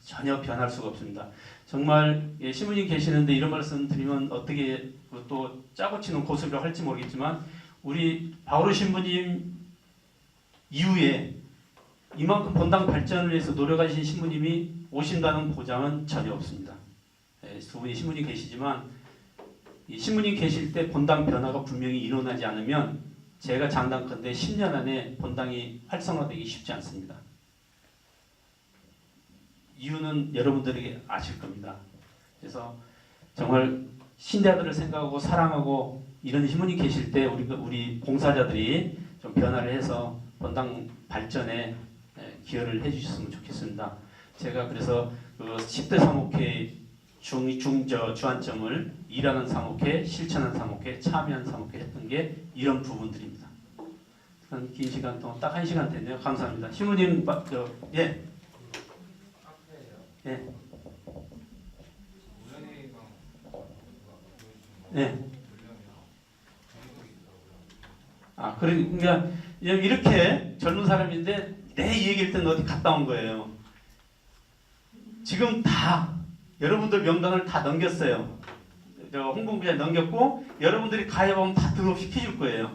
전혀 변할 수가 없습니다. 정말 신부님 계시는데 이런 말씀 드리면 어떻게 또 짜고 치는 고소리를 할지 모르겠지만 우리 바오로 신부님 이후에 이만큼 본당 발전을 위해서 노력하신 신부님이 오신다는 보장은 전혀 없습니다. 두 분이 신부님 계시지만 이 신부님 계실 때 본당 변화가 분명히 일어나지 않으면 제가 장담컨대 10년 안에 본당이 활성화되기 쉽지 않습니다. 이유는 여러분들에게 아실 겁니다. 그래서 정말 신대아들을 생각하고 사랑하고 이런 신부님 계실 때 우리 봉사자들이 좀 변화를 해서 본당 발전에 기여를 해주셨으면 좋겠습니다. 제가 그래서 그 10대 사목회 주안점을 일하는 사목회, 실천하는 사목회, 참여하는 사목회 했던 게 이런 부분들입니다. 긴 시간 동안 딱 1시간 됐네요. 감사합니다. 신부님, 예. 예. 네. 아, 그러니까 이렇게 젊은 사람인데 내 얘기일 때는 어디 갔다 온 거예요. 지금 다 여러분들 명단을 다 넘겼어요. 홍보부에 넘겼고 여러분들이 가입하면 다 등록시켜줄 거예요.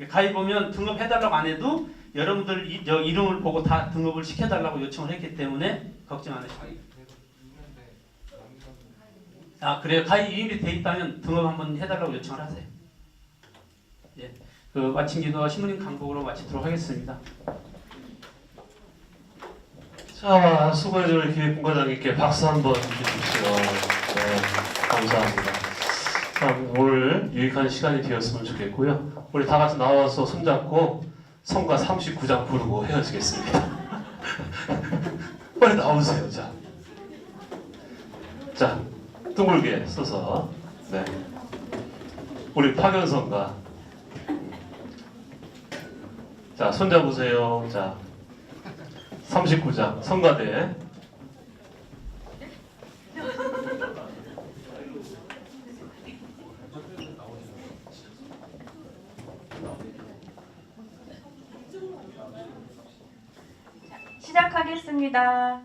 가입하면 등록해달라고 안 해도 여러분들 이름을 보고 다 등록을 시켜달라고 요청을 했기 때문에 걱정 안 하시고. 아 그래요. 가입 이름이 돼 있다면 등록 한번 해달라고 요청을 하세요. 예, 그 마침 기도와 신부님 강복으로 마치도록 하겠습니다. 자, 수고해줄 기획본과장님께 박수 한번 주십시오. 네, 감사합니다. 자, 오늘 유익한 시간이 되었으면 좋겠고요. 우리 다 같이 나와서 손잡고 성가 39장 부르고 헤어지겠습니다. 빨리 나오세요. 자, 둥글게 써서. 네. 우리 파견성가. 자, 손잡으세요. 자. 39장 성가대 하겠습니다.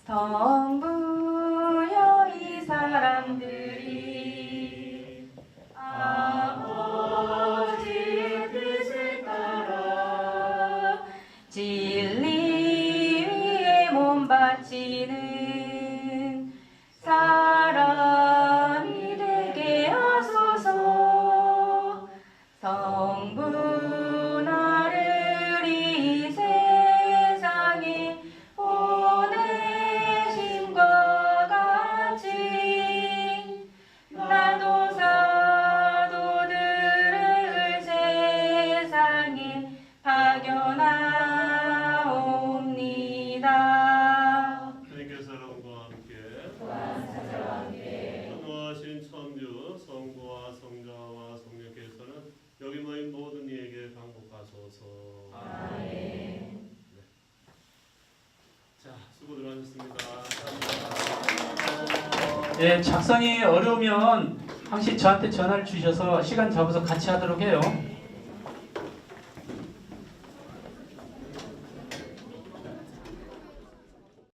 성부여 이 사람들이 아버지의 뜻을 따라 진리 위에 몸 바치는 사람이 되게 하소서. 성부 나를 이 세상에 보내심과 같이 나도 사도들을 세상에 파견하옵니다. 주님께서 여러분과 함께 전능하신 천주 성부와 성자와 성령께서는 여기 모인 모든 이에게 강복하소서. 아멘. 자, 수고들 하셨습니다. 예, 작성이 어려우면 항시 저한테 전화를 주셔서 시간 잡아서 같이 하도록 해요.